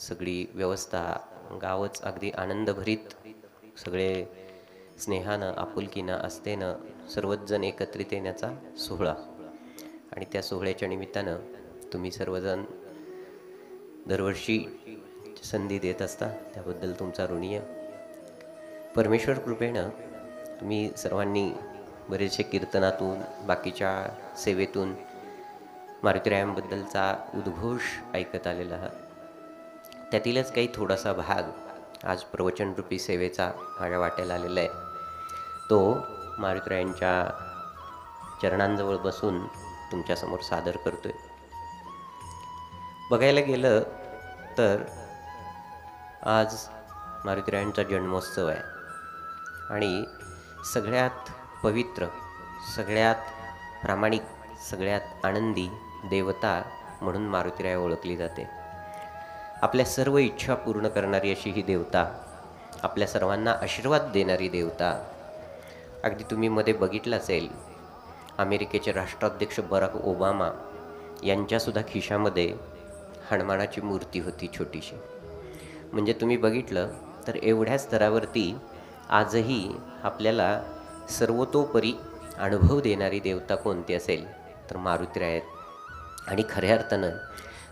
सगळी व्यवस्था, गावच अगदी आनंदभरीत, सगळे स्नेहानं आपुलकीनं आस्थेनं सर्वच जण एकत्रित येण्याचा सोहळा. आणि त्या सोहळ्याच्या निमित्तानं तुम्ही सर्वजण दरवर्षी संधी देत असता, त्याबद्दल तुमचा ऋणी आहे. परमेश्वर कृपेनं तुम्ही सर्वांनी बरेचसे कीर्तनातून, बाकीच्या सेवेतून मारुतीरायांबद्दलचा उद्घोष ऐकत आलेला आहात. त्यातीलच काही थोडासा भाग आज प्रवचनरूपी सेवेचा माझ्या वाट्याला आलेला आहे. तो मारुतीरायांच्या चरणांजवळ बसून तुमच्यासमोर सादर करतोय. बघायला गेलं तर आज मारुतीरायांचा जन्मोत्सव आहे आणि सगळ्यात पवित्र, सगळ्यात प्रामाणिक, सगळ्यात आनंदी देवता म्हणून मारुतीराया ओळखली जाते. आपल्या सर्व इच्छा पूर्ण करणारी अशी ही देवता, आपल्या सर्वांना आशीर्वाद देणारी देवता. अगदी तुम्ही मध्ये बघितलं असेल, अमेरिकेचे राष्ट्राध्यक्ष बराक ओबामा यांच्यासुद्धा खिशामध्ये हनुमानाची मूर्ती होती छोटीशी. म्हणजे तुम्ही बघितलं तर एवढ्या स्तरावरती आजही आपल्याला सर्वतोपरी अनुभव देणारी देवता कोणती असेल तर मारुतीराय आहेत. आणि खऱ्या अर्थानं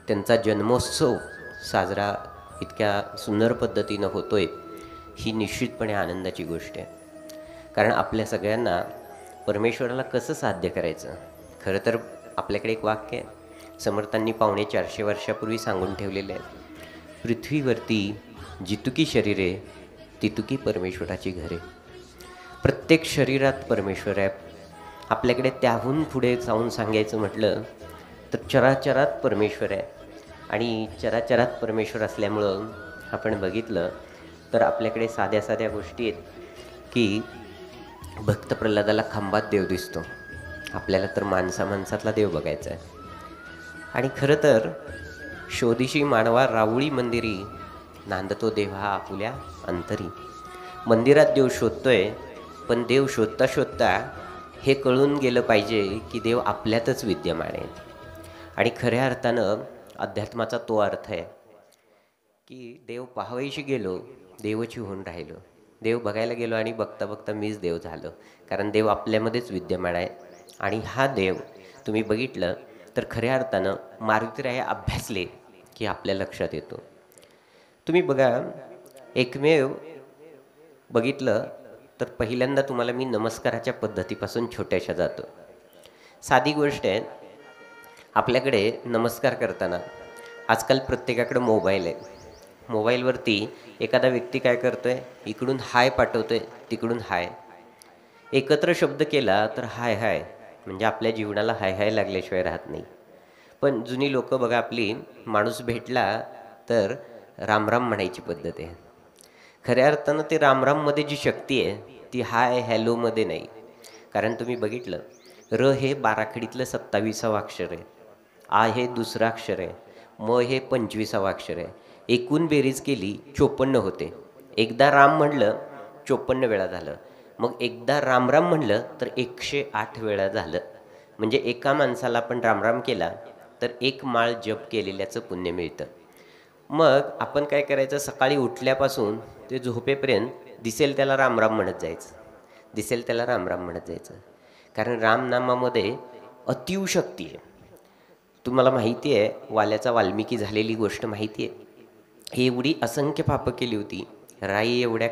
त्यांचा जन्मोत्सव साजरा इतक्या सुंदर पद्धतीनं होतोय, ही निश्चितपणे आनंदाची गोष्ट आहे. कारण आपल्या सगळ्यांना परमेश्वराला कसं साध्य करायचं, खरं तर आपल्याकडे एक वाक्य आहे, समर्थांनी 450 वर्षापूर्वी सांगून ठेवलेलं आहे, पृथ्वीवरती जितुकी शरीरे तितुकी परमेश्वराची घरे. प्रत्येक शरीरात परमेश्वर आहे. आपल्याकडे त्याहून पुढे जाऊन सांगायचं म्हटलं तर चराचरात परमेश्वर आहे. आणि चराचरात परमेश्वर असल्यामुळं आपण बघितलं तर आपल्याकडे साध्या साध्या गोष्टी आहेत की भक्त प्रल्हादाला खांबात देव दिसतो, आपल्याला तर माणसातला देव बघायचा आहे. आणि खरं तर शोधिशी मानवा राऊळी मंदिरी, नांदतो देव हा आपुल्या अंतरी. मंदिरात देव शोधतोय, पण देव शोधता शोधता हे कळून गेलं पाहिजे की देव आपल्यातच विद्यमान आहे. आणि खऱ्या अर्थानं अध्यात्माचा तो अर्थ आहे की देव पाहावयाशी गेलो, देवची होऊन राहिलो. देव बघायला गेलो आणि बघता बघता मीच देव झालो, कारण देव आपल्यामध्येच विद्यमान आहे. आणि हा देव तुम्ही बघितलं तर खऱ्या अर्थानं मारुतीराय अभ्यासले की आपल्या लक्षात येतो. तुम्ही बघा, एकमेव बघितलं तर पहिल्यांदा तुम्हाला मी नमस्काराच्या पद्धतीपासून छोट्याशा जातो. साधी गोष्ट आहे, आपल्याकडे नमस्कार करताना आजकाल प्रत्येकाकडे मोबाईल आहे. मोबाईलवरती एखादा व्यक्ती काय करतोय, इकडून हाय पाठवतोय, तिकडून हाय. एकत्र शब्द केला तर हाय हाय म्हणजे आपल्या जीवनाला हाय हाय लागल्याशिवाय राहत नाही. पण जुनी लोक बघा, आपली माणूस भेटला तर रामराम म्हणायची पद्धत आहे. खऱ्या अर्थानं ते रामराममध्ये जी शक्ती आहे ती हाय हॅलोमध्ये नाही. कारण तुम्ही बघितलं, र हे बाराखडीतलं 27वं अक्षर आहे, आ हे दुसरं अक्षर आहे, म हे 25वं अक्षर आहे. एकूण बेरीज केली 54 होते. एकदा राम म्हणलं 54 वेळा झालं. मग एकदा रामराम म्हणलं तर 108 वेळा झालं. म्हणजे एका माणसाला आपण रामराम केला तर एक माळ जप केलेल्याचं पुण्य मिळतं. मग आपण काय करायचं, सकाळी उठल्यापासून ते झोपेपर्यंत दिसेल त्याला रामराम म्हणत जायचं, दिसेल त्याला रामराम म्हणत जायचं. कारण रामनामामध्ये अतिशक्ती आहे. तुम्हाला माहिती आहे, वाल्याचा वाल्मिकी झालेली गोष्ट माहिती आहे. ही एवढी असंख्य पापं केली होती. राई एवढ्या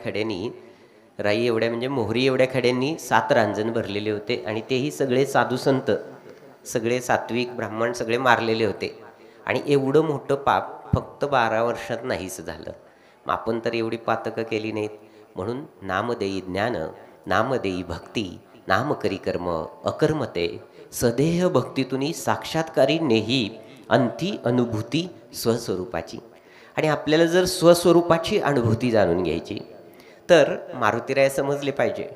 म्हणजे मोहरी एवढ्या खड्यांनी 7 रांजण भरलेले होते. आणि तेही सगळे साधू संत, सगळे सात्विक ब्राह्मण सगळे मारलेले होते. आणि एवढं मोठं पाप फक्त 12 वर्षात नाहीच झालं. मग आपण तर एवढी पातकं केली नाहीत. म्हणून नामदेई ज्ञान, नामदेई भक्ती, नाम करी कर्म अकर्मते, सदेह भक्तीतुनी साक्षात्कारी नेही अंती अनुभूती स्वस्वरूपाची. आणि आपल्याला जर स्वस्वरूपाची अनुभूती जाणून घ्यायची तर मारुतीराया समजले पाहिजे.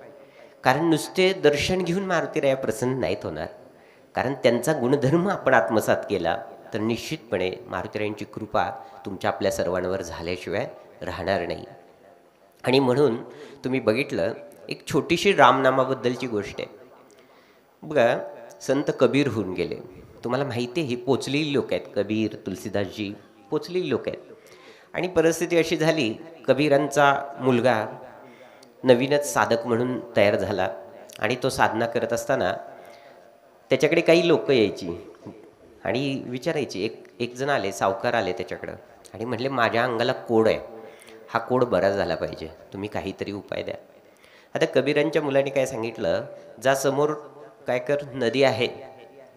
कारण नुसते दर्शन घेऊन मारुतीराया प्रसन्न नाहीत होणार. कारण त्यांचा गुणधर्म आपण आत्मसात केला तर निश्चितपणे मारुतीरायांची कृपा तुमच्या आपल्या सर्वांवर झाल्याशिवाय राहणार नाही. आणि म्हणून तुम्ही बघितलं, एक छोटीशी रामनामाबद्दलची गोष्ट आहे. बघा, संत कबीर होऊन गेले. तुम्हाला माहिती आहे, ही पोचलेली लोक आहेत. कबीर, तुलसीदासजी पोचलेली लोक आहेत. आणि परिस्थिती अशी झाली, कबीरांचा मुलगा नवीनच साधक म्हणून तयार झाला आणि तो साधना करत असताना त्याच्याकडे काही लोक यायची आणि विचारायची. एक एक जण आले, सावकार आले त्याच्याकडं आणि म्हटले, माझ्या अंगाला कोड आहे, हा कोड बरा झाला पाहिजे, तुम्ही काहीतरी उपाय द्या. आता कबीरांच्या मुलाने काय सांगितलं, जा समोर काय कर, नदी आहे,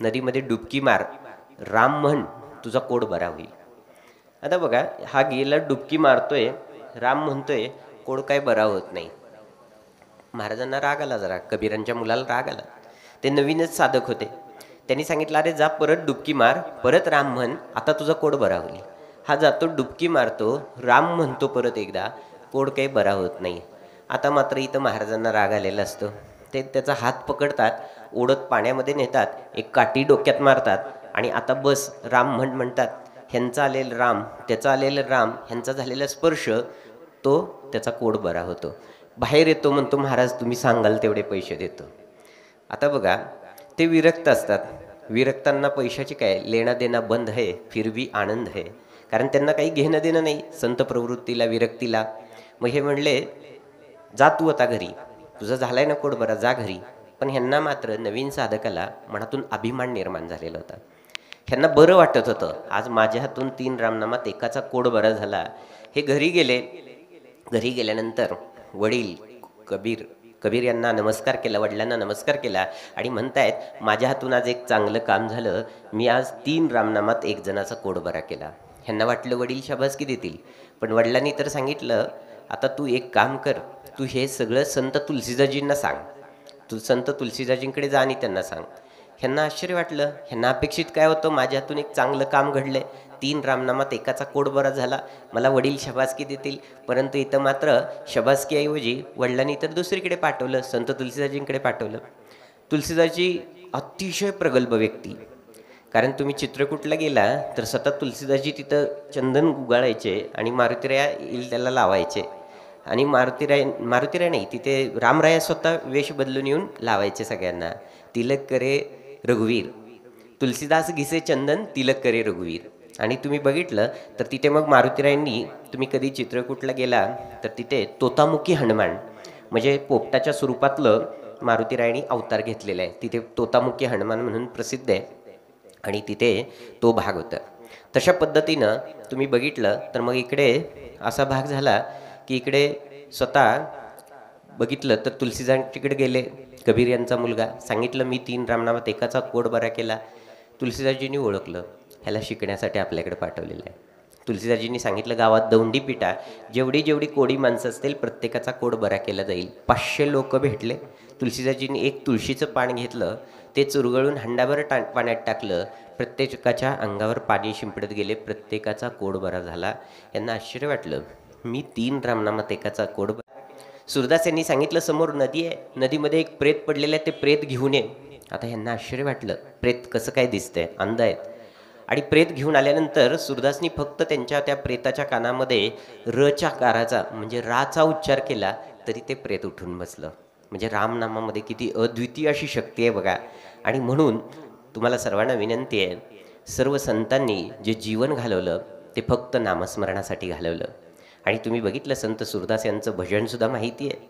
नदीमध्ये डुबकी मार, राम म्हण, तुझा कोड बरा होईल. आता बघा, हा गेला डुबकी मारतोय, राम म्हणतोय, कोड काय बरा होत नाही. महाराजांना राग आला, जरा कबीरांच्या मुलाला राग आला. ते नवीनच साधक होते. त्यांनी सांगितलं, अरे जा परत डुबकी मार, परत राम म्हण, आता तुझा कोड बरा होईल. हा जातो, डुबकी मारतो, राम म्हणतो परत एकदा, कोड काही बरा होत नाही. आता मात्र इथं महाराजांना राग आलेला असतो. ते त्याचा हात पकडतात, ओढत पाण्यामध्ये नेतात, एक काठी डोक्यात मारतात आणि आता बस राम म्हणतात. ह्यांचा आलेला राम, त्याचा आलेला राम, ह्यांचा झालेला स्पर्श, तो त्याचा कोड बरा होतो. बाहेर येतो, म्हणतो महाराज तुम्ही सांगाल तेवढे पैसे देतो. आता बघा, ते विरक्त असतात. विरक्तांना पैशाची काय लेणा देना बंद है, फिर भी आनंद है. कारण त्यांना काही घेणं देणं नाही संत प्रवृत्तीला, विरक्तीला. मग हे म्हणले, जा तू आता घरी, तुझं झालाय ना कोड बरा, जा घरी. पण ह्यांना मात्र, नवीन साधकाला मनातून अभिमान निर्माण झालेला होता. ह्यांना बरं वाटत होतं, आज माझ्या हातून 3 रामनामात एकाचा कोड बरा झाला. हे घरी गेले. घरी गेल्यानंतर वडील कबीर यांना नमस्कार केला, वडिलांना नमस्कार केला आणि म्हणतायत, माझ्या हातून आज एक चांगलं काम झालं, मी आज 3 रामनामात एक जणाचा कोड बरा केला. ह्यांना वाटलं वडील शाबासकी देतील, पण वडिलांनी तर सांगितलं, आता तू एक काम कर, तू हे सगळं संत तुलसीदाजींना सांग, तू संत तुलसीदाजींकडे जा आणि त्यांना सांग. ह्यांना आश्चर्य वाटलं. ह्यांना अपेक्षित काय होतं, माझ्या हातून एक चांगलं काम घडलंय, 3 रामनामात एकाचा कोड बरा झाला, मला वडील शबासकी देतील. परंतु इथं मात्र शबासकीऐवजी वडिलांनी तर दुसरीकडे पाठवलं, संत तुलसीदाजींकडे पाठवलं. तुलसीदाजी अतिशय प्रगल्भ व्यक्ती. कारण तुम्ही चित्रकूटला गेला तर सतत तुलसीदाजी तिथं चंदन उगाळायचे आणि मारुतीराया येईल त्याला लावायचे. आणि मारुतीराय नाही, तिथे रामराया स्वतः वेश बदलून येऊन लावायचे सगळ्यांना. तिलक करे रघुवीर, तुलसीदास घिसे चंदन, तिलक करे रघुवीर. आणि तुम्ही बघितलं तर तिथे मग मारुतीरायांनी, तुम्ही कधी चित्रकूटला गेला तर तिथे तोतामुखी हनुमान, म्हणजे पोपटाच्या स्वरूपातलं मारुतीरायांनी अवतार घेतलेला आहे. तिथे तोतामुखी हनुमान म्हणून प्रसिद्ध आहे आणि तिथे तो भाग होता. तशा पद्धतीनं तुम्ही बघितलं तर मग इकडे असा भाग झाला की इकडे स्वतः बघितलं तर तुलसीदाजींकडे गेले. कबीर यांचा मुलगा सांगितलं, मी 3 रामनामात एकाचा कोड बरा केला. तुलसीदाजींनी ओळखलं, ह्याला शिकण्यासाठी आपल्याकडे पाठवलेलं आहे. तुलसीदाजींनी सांगितलं, गावात दौंडी पिटा, जेवढी जेवढी कोडी माणसं असतील प्रत्येकाचा कोड बरा केला जाईल. 500 लोक भेटले. तुलसीदाजींनी एक तुळशीचं पान घेतलं, ते चुरगळून हंडाभर पाण्यात टाकलं, प्रत्येकाच्या अंगावर पाणी शिंपडत गेले, प्रत्येकाचा कोड बरा झाला. यांना आश्चर्य वाटलं, मी 3 रामनामात एकाचा कोड बरा. सुरदास यांनी सांगितलं, समोर नदी आहे, नदीमध्ये एक प्रेत पडलेलं आहे, ते प्रेत घेऊन ये. आता ह्यांना आश्चर्य वाटलं, प्रेत कसं काय दिसतंय, अंध आहेत. आणि प्रेत घेऊन आल्यानंतर सुरदासनी फक्त त्यांच्या त्या प्रेताच्या कानामध्ये रच्या काराचा म्हणजे राचा उच्चार केला तरी ते प्रेत उठून बसलं. म्हणजे रामनामामध्ये किती अद्वितीय अशी शक्ती आहे बघा. आणि म्हणून तुम्हाला सर्वांना विनंती आहे, सर्व संतांनी जे जीवन घालवलं ते फक्त नामस्मरणासाठी घालवलं. आणि तुम्ही बघितलं संत सुरदास यांचं भजनसुद्धा माहिती आहे.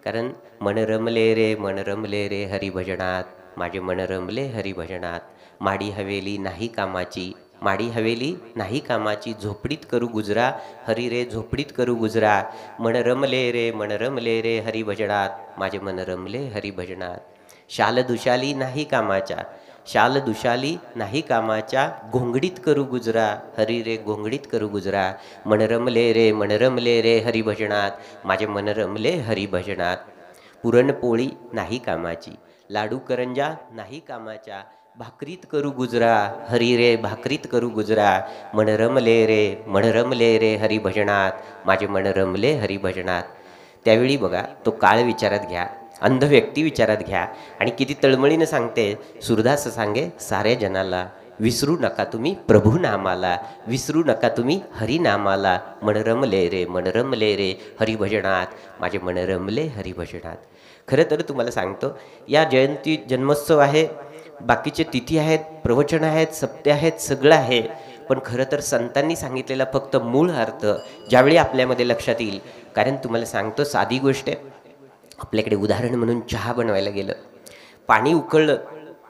कारण मन रमले रे हरिभजनात, माझे मन रमले हरिभजनात, माडी हवेली नाही कामाची, माडी हवेली नाही कामाची, झोपडीत करू गुजरा, हरी रे झोपडीत करू गुजरा, मन रमले रे हरिभजनात, माझे मन रमले हरिभजनात. शाल दुशाली नाही कामाच्या, शाल दुशाली नाही कामाच्या, घोंगडीत करू गुजरा, हरी रे घोंगडीत करू गुजरा, मन रमले रे हरिभजनात, माझे मन रमले हरिभजनात. पुरणपोळी नाही कामाची, लाडू करंजा नाही कामाच्या, भाकरीत करू गुजरा, हरी रे भाकरीत करू गुजरा, मन रमले रे हरिभजनात, माझे मन रमले हरिभजनात. त्यावेळी बघा तो काळ विचारात घ्या, अंध व्यक्ती विचारात घ्या आणि किती तळमळीनं सांगते. सुरदास सांगे साऱ्या जनाला, विसरू नका तुम्ही प्रभू नामाला, विसरू नका तुम्ही हरिनामाला, मन रमले रे हरिभजनात, माझे मन रमले हरिभजनात. खरं तर तुम्हाला सांगतो, या जयंती जन्मोत्सव आहे, बाकीचे तिथी आहेत, प्रवचन आहेत, सप्ते आहेत, सगळं आहे, पण खरं तर संतांनी सांगितलेला फक्त मूळ अर्थ ज्यावेळी आपल्यामध्ये लक्षात येईल. कारण तुम्हाला सांगतो साधी गोष्ट आहे. आपल्याकडे उदाहरण म्हणून चहा बनवायला गेलं, पाणी उकळलं,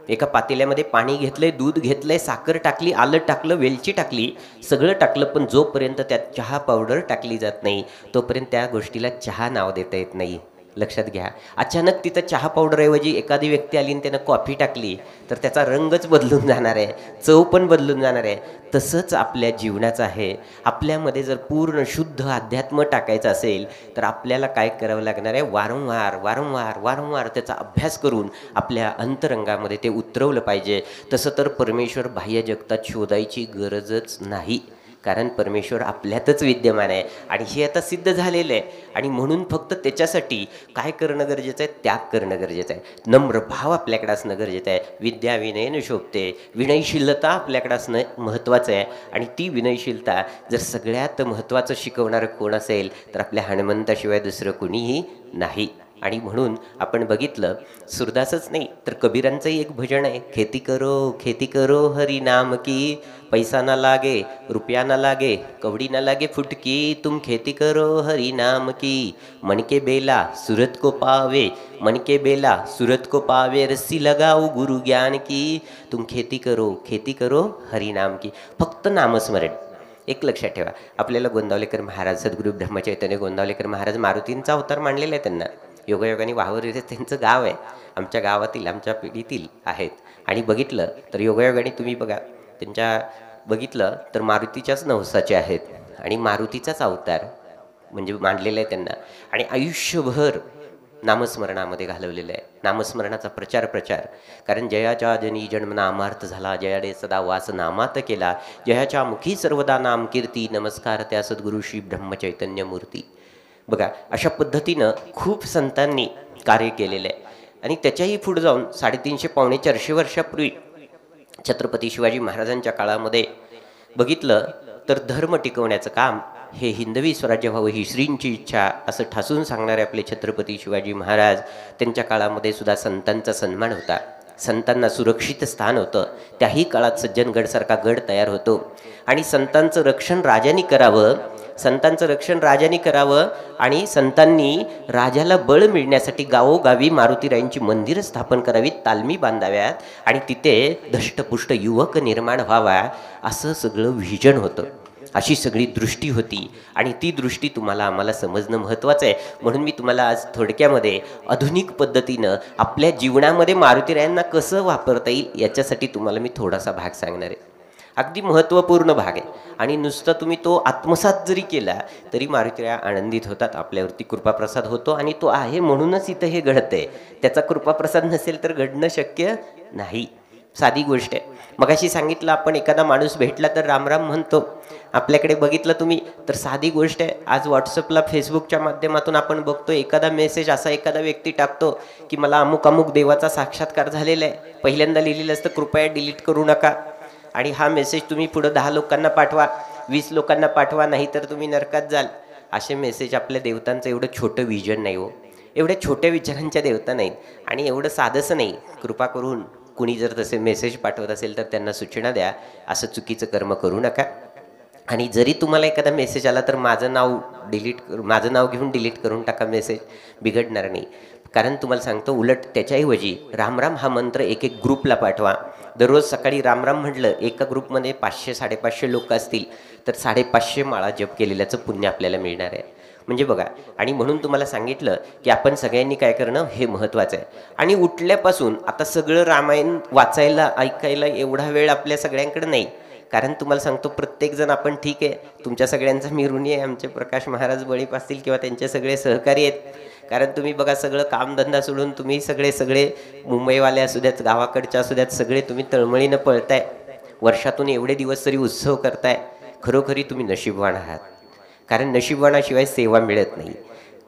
एका पातेल्यामध्ये पाणी घेतलंय, दूध घेतलंय, साखर टाकली, आलं टाकलं, वेलची टाकली, सगळं टाकलं, पण जोपर्यंत त्यात चहा पावडर टाकली जात नाही तोपर्यंत त्या गोष्टीला चहा नाव देता येत नाही. लक्षात घ्या. अचानक तिथं चहा पावडरऐवजी एखादी व्यक्ती आली आणि त्यानं कॉफी टाकली तर त्याचा रंगच बदलून जाणार आहे, चव पण बदलून जाणार आहे. तसंच आपल्या जीवनाचं आहे. आपल्यामध्ये जर पूर्ण शुद्ध अध्यात्म टाकायचं असेल तर आपल्याला काय करावं लागणार आहे? वारंवार वारंवार वारंवार त्याचा अभ्यास करून आपल्या अंतरंगामध्ये ते उतरवलं पाहिजे. तसं तर परमेश्वर बाह्य जगतात शोधायची गरजच नाही, कारण परमेश्वर आपल्यातच विद्यमान आहे आणि हे आता सिद्ध झालेलं आहे. आणि म्हणून फक्त त्याच्यासाठी काय करणं गरजेचं आहे? त्याग करणं गरजेचं आहे. नम्र भाव आपल्याकडे असणं गरजेचं आहे. विद्या विनयनं शोभते. विनयशीलता आपल्याकडे असणं महत्त्वाचं आहे. आणि ती विनयशीलता जर सगळ्यात महत्त्वाचं शिकवणारं कोण असेल तर आपल्या हनुमंताशिवाय दुसरं कुणीही नाही. आणि म्हणून आपण बघितलं, सूरदासच नाही तर कबीरांचंही एक भजन आहे, खेती करो हरी नाम की, पैसा ना लागे रुपया ना लागे कवडी ना लागे फुटकी, तुम खेती करो हरी नाम की, मन के बेला सूरत को पावे, मन के बेला सूरत को पावे, रस्सी लगाओ गुरु ज्ञान की, तुम खेती करो हरी नाम की. फक्त नामस्मरण. एक लक्षात ठेवा, आपल्याला गोंदावलेकर महाराज, सद्गुरू ब्रह्मचैतन्य गोंदावलेकर महाराज मारुतींचा अवतार मानलेला आहे. त्यांना योगायोगाने वाहवर इथे त्यांचं गाव आहे, आमच्या गावातील आमच्या पिढीतील आहेत. आणि बघितलं तर योगायोगाने तुम्ही बघा, त्यांच्या बघितलं तर मारुतीच्याच नवसाचे आहेत आणि मारुतीचाच अवतार म्हणजे मानलेला आहे त्यांना. आणि आयुष्यभर नामस्मरणामध्ये घालवलेलं आहे. नामस्मरणाचा प्रचार. कारण जयाच्या जनी जन्म नामार्थ झाला, जयाडे सदा वास नामात केला, जयाच्या मुखी सर्वदा नाम कीर्ती, नमस्कार त्या सद्गुरू श्री ब्रह्मचैतन्य मूर्ती. बघा, अशा पद्धतीनं खूप संतांनी कार्य केलेलं आहे. आणि त्याच्याही पुढे जाऊन 350-400 वर्षापूर्वी छत्रपती शिवाजी महाराजांच्या काळामध्ये बघितलं तर धर्म टिकवण्याचं काम हे हिंदवी स्वराज्य व्हावं ही श्रींची इच्छा असं ठासून सांगणारे आपले छत्रपती शिवाजी महाराज. त्यांच्या काळामध्ये सुद्धा संतांचा सन्मान होता, संतांना सुरक्षित स्थान होतं. त्याही काळात सज्जनगडसारखा गड तयार होतो आणि संतांचं रक्षण राजांनी करावं आणि संतांनी राजाला बळ मिळण्यासाठी गावोगावी मारुतीरायांची मंदिरं स्थापन करावीत, तालमी बांधाव्यात आणि तिथे धष्टपुष्ट युवक निर्माण व्हावा, असं सगळं व्हिजन होतं. अशी सगळी दृष्टी होती आणि ती दृष्टी तुम्हाला आम्हाला समजणं महत्त्वाचं आहे. म्हणून मी तुम्हाला आज थोडक्यामध्ये आधुनिक पद्धतीनं आपल्या जीवनामध्ये मारुतीरायांना कसं वापरता येईल याच्यासाठी तुम्हाला मी थोडासा भाग सांगणार आहे. अगदी महत्त्वपूर्ण भाग आहे आणि नुसतं तुम्ही तो आत्मसात जरी केला तरी मारुतीराया आनंदित होतात, आपल्यावरती कृपाप्रसाद होतो आणि तो आहे म्हणूनच इथं हे घडतंय. त्याचा कृपाप्रसाद नसेल तर घडणं शक्य नाही. साधी गोष्ट आहे. मगाशी सांगितलं, आपण एखादा माणूस भेटला तर रामराम म्हणतो. आपल्याकडे बघितलं तुम्ही तर साधी गोष्ट आहे. आज व्हॉट्सअपला फेसबुकच्या माध्यमातून आपण बघतो, एखादा मेसेज असा एखादा व्यक्ती टाकतो की मला अमुक अमुक देवाचा साक्षात्कार झालेला आहे. पहिल्यांदा लिहिलेलं असतं कृपया डिलीट करू नका. आणि हा मेसेज तुम्ही पुढं 10 लोकांना पाठवा, 20 लोकांना पाठवा, नाही तर तुम्ही नरकात जाल. असे मेसेज आपल्या देवतांचं एवढं छोटं विजन नाही हो, एवढ्या छोट्या विचारांच्या देवता नाहीत आणि एवढं साधंसं नाही. कृपा करून कुणी जर तसे मेसेज पाठवत असेल तर त्यांना सूचना द्या, असं चुकीचं कर्म करू नका. आणि जरी तुम्हाला एखादा मेसेज आला तर माझं नाव घेऊन डिलीट करून टाका, मेसेज बिघडणार नाही. कारण तुम्हाला सांगतो, उलट त्याच्याऐवजी रामराम हा मंत्र एक ग्रुपला पाठवा. दररोज सकाळी रामराम म्हटलं, एका ग्रुपमध्ये 500-550 लोक असतील तर 550 माळा जप केलेल्याचं पुण्य आपल्याला मिळणार आहे. म्हणजे बघा, आणि म्हणून तुम्हाला सांगितलं की आपण सगळ्यांनी काय करणं हे महत्त्वाचं आहे. आणि उठल्यापासून आता सगळं रामायण वाचायला ऐकायला एवढा वेळ आपल्या सगळ्यांकडे नाही. कारण तुम्हाला सांगतो, प्रत्येकजण आपण ठीक आहे, तुमच्या सगळ्यांचा मी ऋणी आहे, आमचे प्रकाश महाराज बळीप असतील किंवा त्यांचे सगळे सहकारी आहेत. कारण तुम्ही बघा, सगळं कामधंदा सोडून तुम्ही सगळे मुंबईवाले असू द्यात, गावाकडच्या असू द्यात, सगळे तुम्ही तळमळीनं पळताय. वर्षातून एवढे दिवस तरी उत्सव करताय. खरोखरी तुम्ही नशीबवान आहात. कारण नशीबवानाशिवाय सेवा मिळत नाही.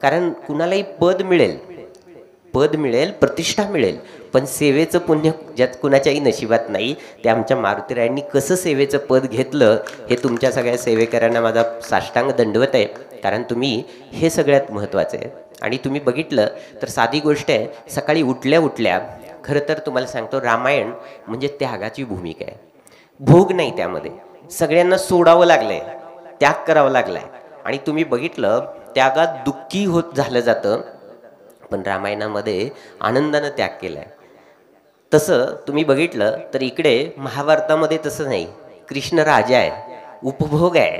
कारण कुणालाही पद मिळेल, प्रतिष्ठा मिळेल, पण सेवेचं पुण्य ज्यात कुणाच्याही नशिबात नाही. ते आमच्या मारुतीरायांनी कसं सेवेचं पद घेतलं हे तुमच्या सगळ्या सेवेकरांना माझा साष्टांग दंडवत आहे. कारण तुम्ही हे सगळ्यात महत्त्वाचं आहे. आणि तुम्ही बघितलं तर साधी गोष्ट आहे, सकाळी उठल्या खरं तर तुम्हाला सांगतो, रामायण म्हणजे त्यागाची भूमिका आहे. भोग नाही त्यामध्ये, सगळ्यांना सोडावं लागलंय, त्याग करावा लागलाय. आणि तुम्ही बघितलं त्यागात दुःखी होत झालं जातं, पण रामायणामध्ये आनंदानं त्याग केलाय. तसं तुम्ही बघितलं तर इकडे महाभारतामध्ये तसं नाही. कृष्ण राजा आहे, उपभोग आहे,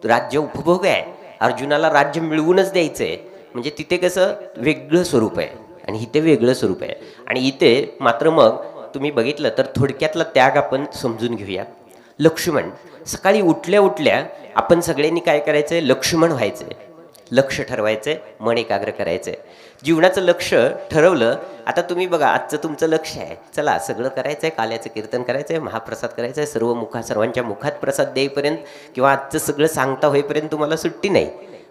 राज्य उपभोग आहे. अर्जुनाला राज्य मिळवूनच द्यायचंय, म्हणजे तिथे कसं वेगळं स्वरूप आहे आणि इथे वेगळं स्वरूप आहे. आणि इथे मात्र मग तुम्ही बघितलं तर थोडक्यातला त्याग आपण समजून घेऊया. लक्ष्मण सकाळी उठल्या उठल्या आपण सगळ्यांनी काय करायचंय, लक्ष्मण व्हायचंय, लक्ष ठरवायचंय, मन एकाग्र करायचंय. जीवनाचं लक्ष ठरवलं. आता तुम्ही बघा, आजचं तुमचं लक्ष आहे, चला सगळं करायचंय, काल्याचं कीर्तन करायचंय, महाप्रसाद करायचंय, सर्वांच्या मुखात प्रसाद देईपर्यंत किंवा आजचं सगळं सांगता होईपर्यंत तुम्हाला सुट्टी नाही.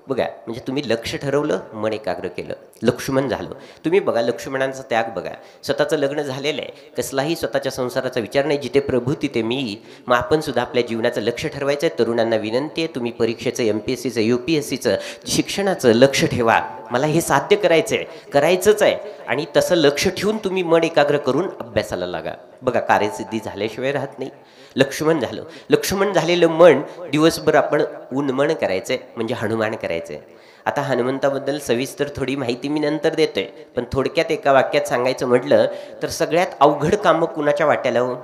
बघा, म्हणजे तुम्ही लक्ष ठरवलं, मन एकाग्र केलं, लक्ष्मण झालं. तुम्ही बघा लक्ष्मणांचा त्याग बघा. स्वतःचं लग्न झालेलं आहे, कसलाही स्वतःच्या संसाराचा विचार नाही, जिथे प्रभू तिथे मी. मग आपण सुद्धा आपल्या जीवनाचं लक्ष ठरवायचं आहे. तरुणांना विनंती आहे, तुम्ही परीक्षेचं, MPSCचं, UPSCचं, शिक्षणाचं लक्ष ठेवा. मला हे साध्य करायचं आहे, करायचंच आहे. आणि तसं लक्ष ठेवून तुम्ही मन एकाग्र करून अभ्यासाला लागा. बघा, कार्यसिद्धी झाल्याशिवाय राहत नाही. लक्ष्मण झालं. लक्ष्मण झालेलं मन दिवसभर आपण उन्मन करायचंय, म्हणजे हनुमान करायचंय. आता हनुमंताबद्दल सविस्तर थोडी माहिती मी नंतर देतोय, पण थोडक्यात एका वाक्यात सांगायचं म्हटलं तर सगळ्यात अवघड कामं कुणाच्या वाट्याला हो,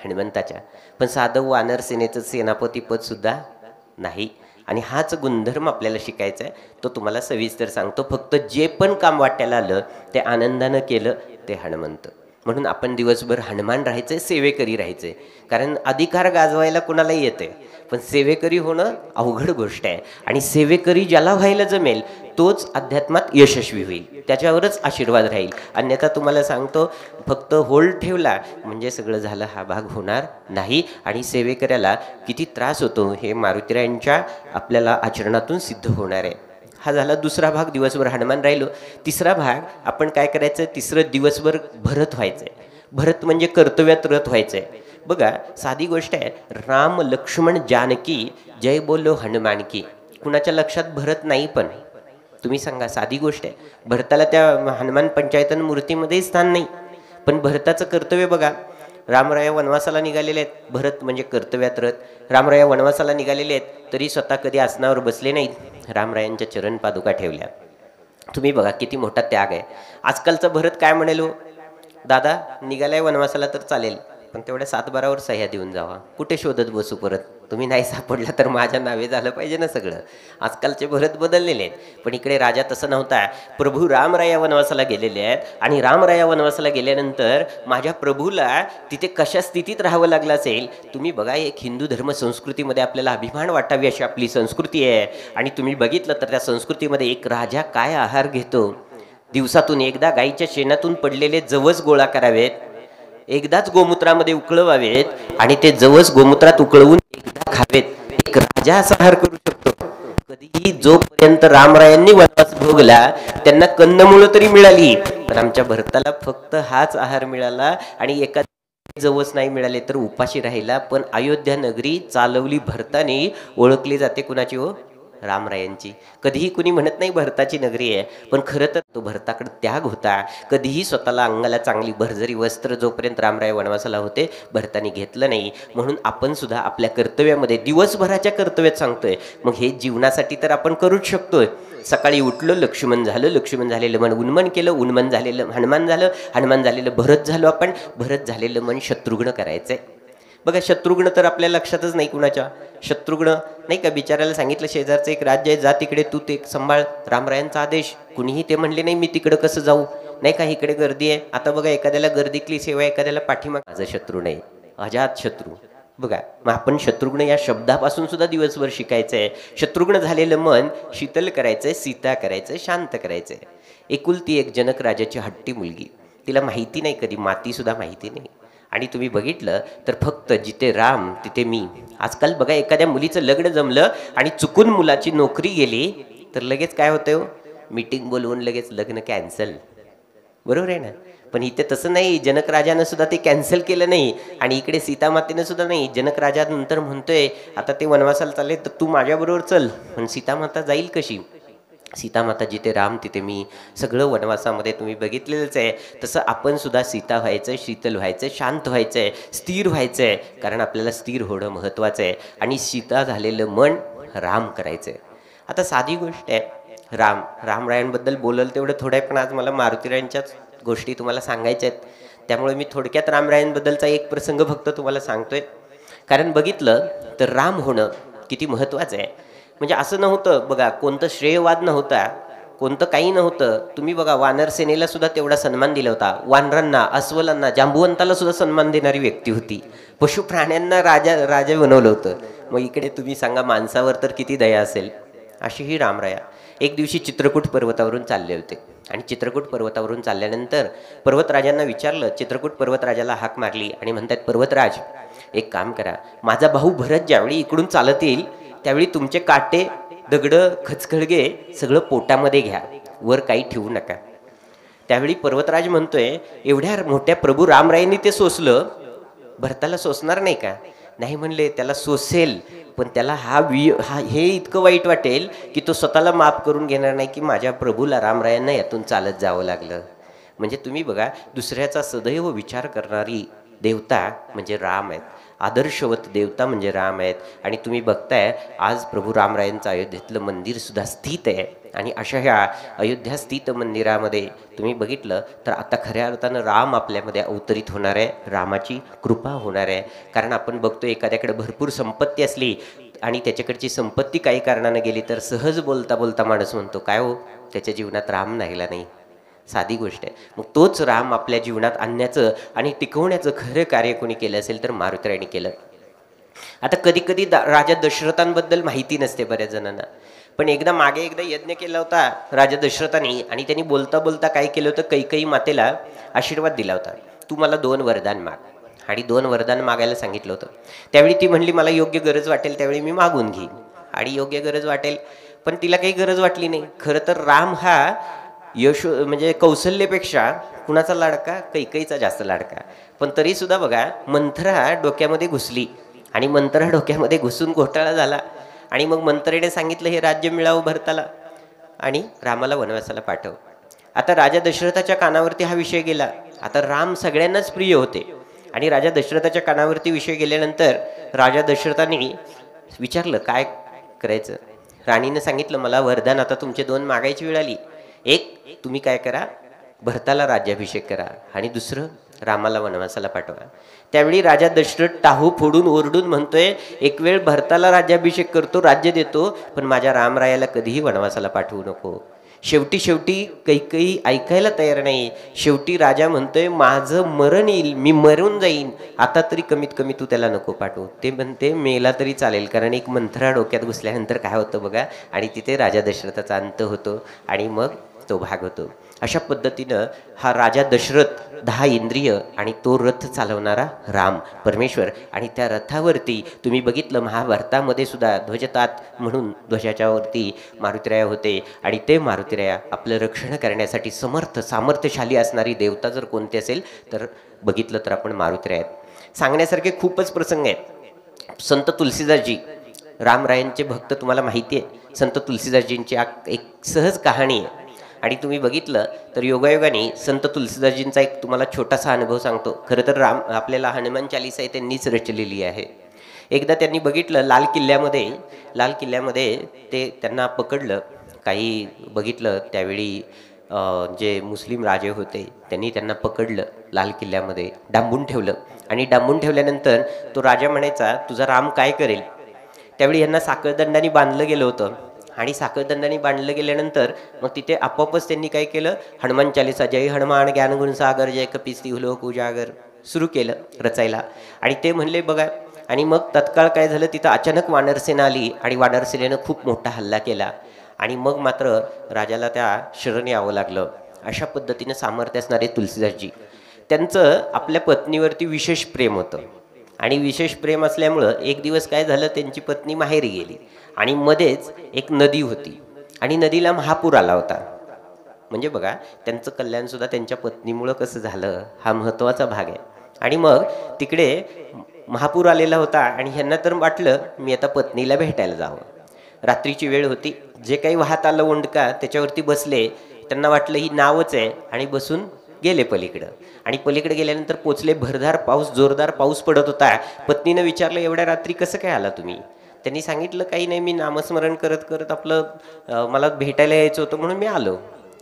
हनुमंताच्या. पण साधं वानर सेनेचं सेनापती पद सुद्धा नाही. आणि हाच गुणधर्म आपल्याला शिकायचा आहे, तो तुम्हाला सविस्तर सांगतो. फक्त जे पण काम वाट्याला आलं ते आनंदानं केलं ते हनुमंत. म्हणून आपण दिवसभर हनुमान राहायचे, सेवेकरी राहायचे. कारण अधिकार गाजवायला कुणालाही येते, पण सेवेकरी होणं अवघड गोष्ट आहे. आणि सेवेकरी ज्याला व्हायला जमेल तोच अध्यात्मात यशस्वी होईल, त्याच्यावरच आशीर्वाद राहील. अन्यथा तुम्हाला सांगतो, फक्त होल्ड ठेवला म्हणजे सगळं झालं हा भाग होणार नाही. आणि सेवेकऱ्याला किती त्रास होतो हे मारुतीरायांच्या आपल्याला आचरणातून सिद्ध होणार आहे. हा झाला दुसरा भाग, दिवसभर हनुमान राहिलो. तिसरा भाग आपण काय करायचं, तिसरं दिवसभर भरत व्हायचंय. भरत म्हणजे कर्तव्यात रत व्हायचंय. बघा, साधी गोष्ट आहे, राम लक्ष्मण जानकी जय बोलो हनुमान की. कुणाच्या लक्षात भरत नाही, पण तुम्ही सांगा, साधी गोष्ट आहे. भरताला त्या हनुमान पंचायतन मूर्तीमध्ये स्थान नाही, पण भरताचं कर्तव्य बघा. रामराया वनवासाला निघालेले आहेत, भरत म्हणजे कर्तव्यात रत. रामराया वनवासाला निघालेले आहेत तरी स्वतः कधी आसनावर बसले नाहीत, रामरायांच्या चरण पादुका ठेवल्या. तुम्ही बघा किती मोठा त्याग आहे. आजकालचा भरत काय म्हणेल, दादा निघालाय वनवासाला तर चालेल, पण तेवढ्या 7-12वर सह्या देऊन जावा, कुठे शोधत बसू परत, तुम्ही नाही सापडला तर माझ्या नावे झालं पाहिजे ना सगळं. आजकालचे भरत बदललेले आहेत. पण इकडे राजा तसं नव्हता. प्रभू रामराया वनवासाला गेलेले आहेत आणि रामराया वनवासाला गेल्यानंतर माझ्या प्रभूला तिथे कशा स्थितीत राहावं लागलं असेल. तुम्ही बघा, एक हिंदू धर्म संस्कृतीमध्ये आपल्याला अभिमान वाटावी अशी आपली संस्कृती आहे. आणि तुम्ही बघितलं तर त्या संस्कृतीमध्ये एक राजा काय आहार घेतो, दिवसातून एकदा गाईच्या शेणातून पडलेले जवस गोळा करावेत, एकदाच गोमूत्रामध्ये उकळवावेत आणि ते जवस गोमूत्रात उकळवून एकदा खावेत. एक राजा असा आहार करू शकतो. कधीही जोपर्यंत रामरायांनी वनवास भोगला त्यांना कंदमुळं तरी मिळाली, पण आमच्या भरताला फक्त हाच आहार मिळाला. आणि एका जवस नाही मिळाले तर उपाशी राहिला. पण अयोध्या नगरी चालवली भरताने, ओळखली जाते कुणाची हो, रामरायांची. कधीही कुणी म्हणत नाही भरताची नगरी आहे, पण खरं तर तो भरताकडे त्याग होता. कधीही स्वतःला अंगाला चांगली भरजरी वस्त्र जोपर्यंत रामराय वनवासाला होते भरतानी घेतलं नाही. म्हणून आपण सुद्धा आपल्या कर्तव्यामध्ये, दिवसभराच्या कर्तव्यात सांगतोय, मग हे जीवनासाठी तर आपण करूच शकतोय. सकाळी उठलो, लक्ष्मण झालं, लक्ष्मण झालेलं मन उन्मन केलं, उन्मन झालेलं हनुमान झालं, हनुमान झालेलं भरत झालो आपण, भरत झालेलं मन शत्रुघ्न करायचंय. बघा, शत्रुघ्न तर आपल्या लक्षातच नाही कुणाच्या. शत्रुघ्न नाही का, बिचारायला सांगितलं शेजारचं एक राज्य आहे, जा तिकडे तू ते सांभाळ, रामरायांचा आदेश. कुणीही ते म्हणले नाही मी तिकडं कसं जाऊ, नाही का, इकडे गर्दी आहे. आता बघा, एखाद्याला गर्दीतली सेवा, एखाद्याला पाठीमाग. माझा शत्रू नाही, अजात शत्रू. बघा, मग आपण शत्रुघ्न या शब्दापासून सुद्धा दिवसभर शिकायचंय. शत्रुघ्न झालेलं मन शीतल करायचंय, सीता करायचंय, शांत करायचंय. एकुलती एक जनक राजाची हट्टी मुलगी, तिला माहिती नाही कधी माती सुद्धा माहिती नाही. आणि तुम्ही बघितलं तर फक्त जिथे राम तिथे मी. आजकाल बघा, एखाद्या मुलीचं लग्न जमलं आणि चुकून मुलाची नोकरी गेली तर लगेच काय होतं, मीटिंग बोलवून लगेच लग्न कॅन्सल. बरोबर आहे ना. पण इथे तसं नाही, जनक राजानं सुद्धा ते कॅन्सल केलं नाही. आणि इकडे सीतामातेनं सुद्धा नाही. जनक राजा नंतर म्हणतोय, आता ते वनवासाला चालले तर तू माझ्याबरोबर चल, पण सीतामाता जाईल कशी. सीतामाता जिथे राम तिथे मी, सगळं वनवासामध्ये तुम्ही बघितलेलंच आहे. तसं आपण सुद्धा सीता व्हायचं आहे, शीतल व्हायचं आहे, शांत व्हायचं आहे, स्थिर व्हायचं आहे. कारण आपल्याला स्थिर होणं महत्त्वाचं आहे. आणि सीता झालेलं मन राम करायचं आहे. आता साधी गोष्ट आहे, रामरायांबद्दल बोलल तेवढं थोडं आहे, पण आज मला मारुतीरायांच्याच गोष्टी तुम्हाला सांगायच्या आहेत. त्यामुळे मी थोडक्यात रामरायांबद्दलचा एक प्रसंग फक्त तुम्हाला सांगतोय. कारण बघितलं तर राम होणं किती महत्त्वाचं आहे. म्हणजे असं नव्हतं बघा, कोणतं श्रेयवाद नव्हता, कोणतं काही नव्हतं. तुम्ही बघा, वानर सेनेला सुद्धा तेवढा सन्मान दिला होता. वानरांना, अस्वलांना, जांबुवंताला सुद्धा सन्मान देणारी व्यक्ती होती. पशु प्राण्यांना राजा बनवलं होतं. मग इकडे तुम्ही सांगा, माणसावर तर किती दया असेल. अशी ही रामराया एक दिवशी चित्रकूट पर्वतावरून चालले होते. आणि चित्रकूट पर्वतावरून चालल्यानंतर पर्वतराजांना विचारलं, चित्रकूट पर्वतराजाला हाक मारली आणि म्हणतात, पर्वतराज एक काम करा, माझा भाऊ भरत ज्यावेळी इकडून चालत येईल त्यावेळी तुमचे काटे, दगडं, खचखळगे सगळं पोटामध्ये घ्या, वर काही ठेवू नका. त्यावेळी पर्वतराज म्हणतोय, एवढ्या मोठ्या प्रभू रामरायांनी ते सोसलं, भरताला सोसणार नाही का? नाही म्हणले, त्याला सोसेल, पण त्याला हे इतकं वाईट वाटेल की तो स्वतःला माफ करून घेणार नाही की माझ्या प्रभूला रामरायांना यातून चालत जावं लागलं. म्हणजे तुम्ही बघा, दुसऱ्याचा सदैव विचार करणारी देवता म्हणजे राम आहेत. आदर्शवत देवता म्हणजे राम आहेत. आणि तुम्ही बघताय आज प्रभू रामरायांचं अयोध्येतलं मंदिर सुद्धा स्थित आहे. आणि अशा ह्या अयोध्या स्थित मंदिरामध्ये तुम्ही बघितलं तर आता खऱ्या अर्थानं राम आपल्यामध्ये अवतरित होणार आहे, रामाची कृपा होणार आहे. कारण आपण बघतो, एखाद्याकडे भरपूर संपत्ती असली आणि त्याच्याकडची संपत्ती काही कारणानं गेली तर सहज बोलता बोलता माणूस म्हणतो, काय हो, त्याच्या जीवनात राम राहिला नाही. साधी गोष्ट आहे. मग तोच राम आपल्या जीवनात आणण्याचं आणि टिकवण्याचं खरं कार्य कोणी केलं असेल तर मारुतीरायांनी केलं. आता कधी कधी राजा दशरथांबद्दल माहिती नसते बऱ्याच जणांना. पण मागे एकदा यज्ञ केला होता राजा दशरथांनी, आणि त्यांनी बोलता बोलता काय केलं होतं, कैकेयी मातेला आशीर्वाद दिला होता, तू मला 2 वरदान माग. आणि 2 वरदान मागायला सांगितलं होतं. त्यावेळी ती म्हणली, मला योग्य गरज वाटेल त्यावेळी मी मागून घेईन. आणि योग्य गरज वाटेल, पण तिला काही गरज वाटली नाही. खरं तर राम हा म्हणजे कौशल्यपेक्षा कुणाचा लाडका, कैकेयीचा जास्त लाडका. पण तरी सुद्धा बघा, मंथरा डोक्यामध्ये घुसली आणि मंथरा डोक्यामध्ये घुसून घोटाळा झाला. आणि मग मंथरेने सांगितलं, हे राज्य मिळावं भरताला आणि रामाला वनवासाला पाठव. आता राजा दशरथाच्या कानावरती हा विषय गेला. आता राम सगळ्यांनाच प्रिय होते. आणि राजा दशरथाच्या कानावरती विषय गेल्यानंतर राजा दशरथांनी विचारलं, काय करायचं? राणीनं सांगितलं, मला वरदान आता तुमचे 2 मागायची वेळ आली. एक, तुम्ही काय करा, भरताला राज्याभिषेक करा, आणि दुसरं, रामाला वनवासाला पाठवा. त्यावेळी राजा दशरथ टाहू फोडून ओरडून म्हणतोय, एक वेळ भरताला राज्याभिषेक करतो, राज्य देतो, पण माझ्या रामरायाला कधीही वनवासाला पाठवू नको. शेवटी कैकेयी ऐकायला तयार नाही. शेवटी राजा म्हणतोय, माझं मरण येईल, मी मरून जाईन, आता तरी कमीत कमी तू त्याला नको पाठवू. ते म्हणते, मेला तरी चालेल, कारण एक मंथरा डोक्यात घुसल्यानंतर काय होतं बघा, आणि तिथे राजा दशरथाचा अंत होतो आणि मग तो भाग होतो. अशा पद्धतीनं हा राजा दशरथ 10 इंद्रिय आणि तो रथ चालवणारा राम परमेश्वर. आणि त्या रथावरती तुम्ही बघितलं, महाभारतामध्ये सुद्धा ध्वजतात म्हणून ध्वजाच्या वरती मारुतीराया होते. आणि ते मारुतीराया आपलं रक्षण करण्यासाठी सामर्थ्यशाली असणारी देवता जर कोणती असेल तर बघितलं तर आपण मारुतीराया आहेत. सांगण्यासारखे खूपच प्रसंग आहेत. संत तुलसीदासजी, रामरायांचे भक्त, तुम्हाला माहिती आहे, संत तुलसीदासजींची एक सहज कहाणी आहे. आणि तुम्ही बघितलं तर योगायोगाने संत तुलसीदासजींचा एक तुम्हाला छोटासा अनुभव सांगतो. खरं तर आपल्याला हनुमान चालीसा आहे त्यांनीच रचलेली आहे. एकदा त्यांनी बघितलं, लाल किल्ल्यामध्ये ते त्यांना पकडलं. काही बघितलं त्यावेळी जे मुस्लिम राजे होते त्यांनी त्यांना पकडलं, लाल किल्ल्यामध्ये डांबून ठेवलं. आणि डांबून ठेवल्यानंतर तो राजा म्हणायचा, तुझा राम काय करेल? त्यावेळी यांना साखळदंडाने बांधलं गेलं होतं. आणि साखळदंडाने बांधलं गेल्यानंतर मग तिथे आपोआपच त्यांनी काय केलं, हनुमान चालीसा, जय हनुमान ज्ञानगुण सागर जय कपिस्ती हुलोक उजागर सुरू केलं रचायला. आणि ते म्हणले बघा. आणि मग तत्काळ काय झालं, तिथं अचानक वानरसेना आली आणि वानरसेनेनं खूप मोठा हल्ला केला. आणि मग मात्र राजाला त्या शरण यावं लागलं. अशा पद्धतीनं सामर्थ्य असणारे तुलसीदासजी, त्यांचं आपल्या पत्नीवरती विशेष प्रेम होतं. आणि विशेष प्रेम असल्यामुळं एक दिवस काय झालं, त्यांची पत्नी माहेरी गेली आणि मध्येच एक नदी होती आणि नदीला महापूर आला होता. म्हणजे बघा, त्यांचं कल्याणसुद्धा त्यांच्या पत्नीमुळं कसं झालं हा महत्त्वाचा भाग आहे. आणि मग तिकडे महापूर आलेला होता आणि ह्यांना तर वाटलं मी आता पत्नीला भेटायला जावं. रात्रीची वेळ होती. जे काही वाहत आलं ओंडका त्याच्यावरती बसले. त्यांना वाटलं ही नावच आहे आणि बसून गेले पलीकडं. आणि पलीकडे गेल्यानंतर पोचले. भरधार पाऊस, जोरदार पाऊस पडत होता. पत्नीनं विचारलं, एवढ्या रात्री कसं काय आला तुम्ही? त्यांनी सांगितलं, काही नाही, मी नामस्मरण करत करत आपलं मला भेटायला यायचं होतं म्हणून मी आलो.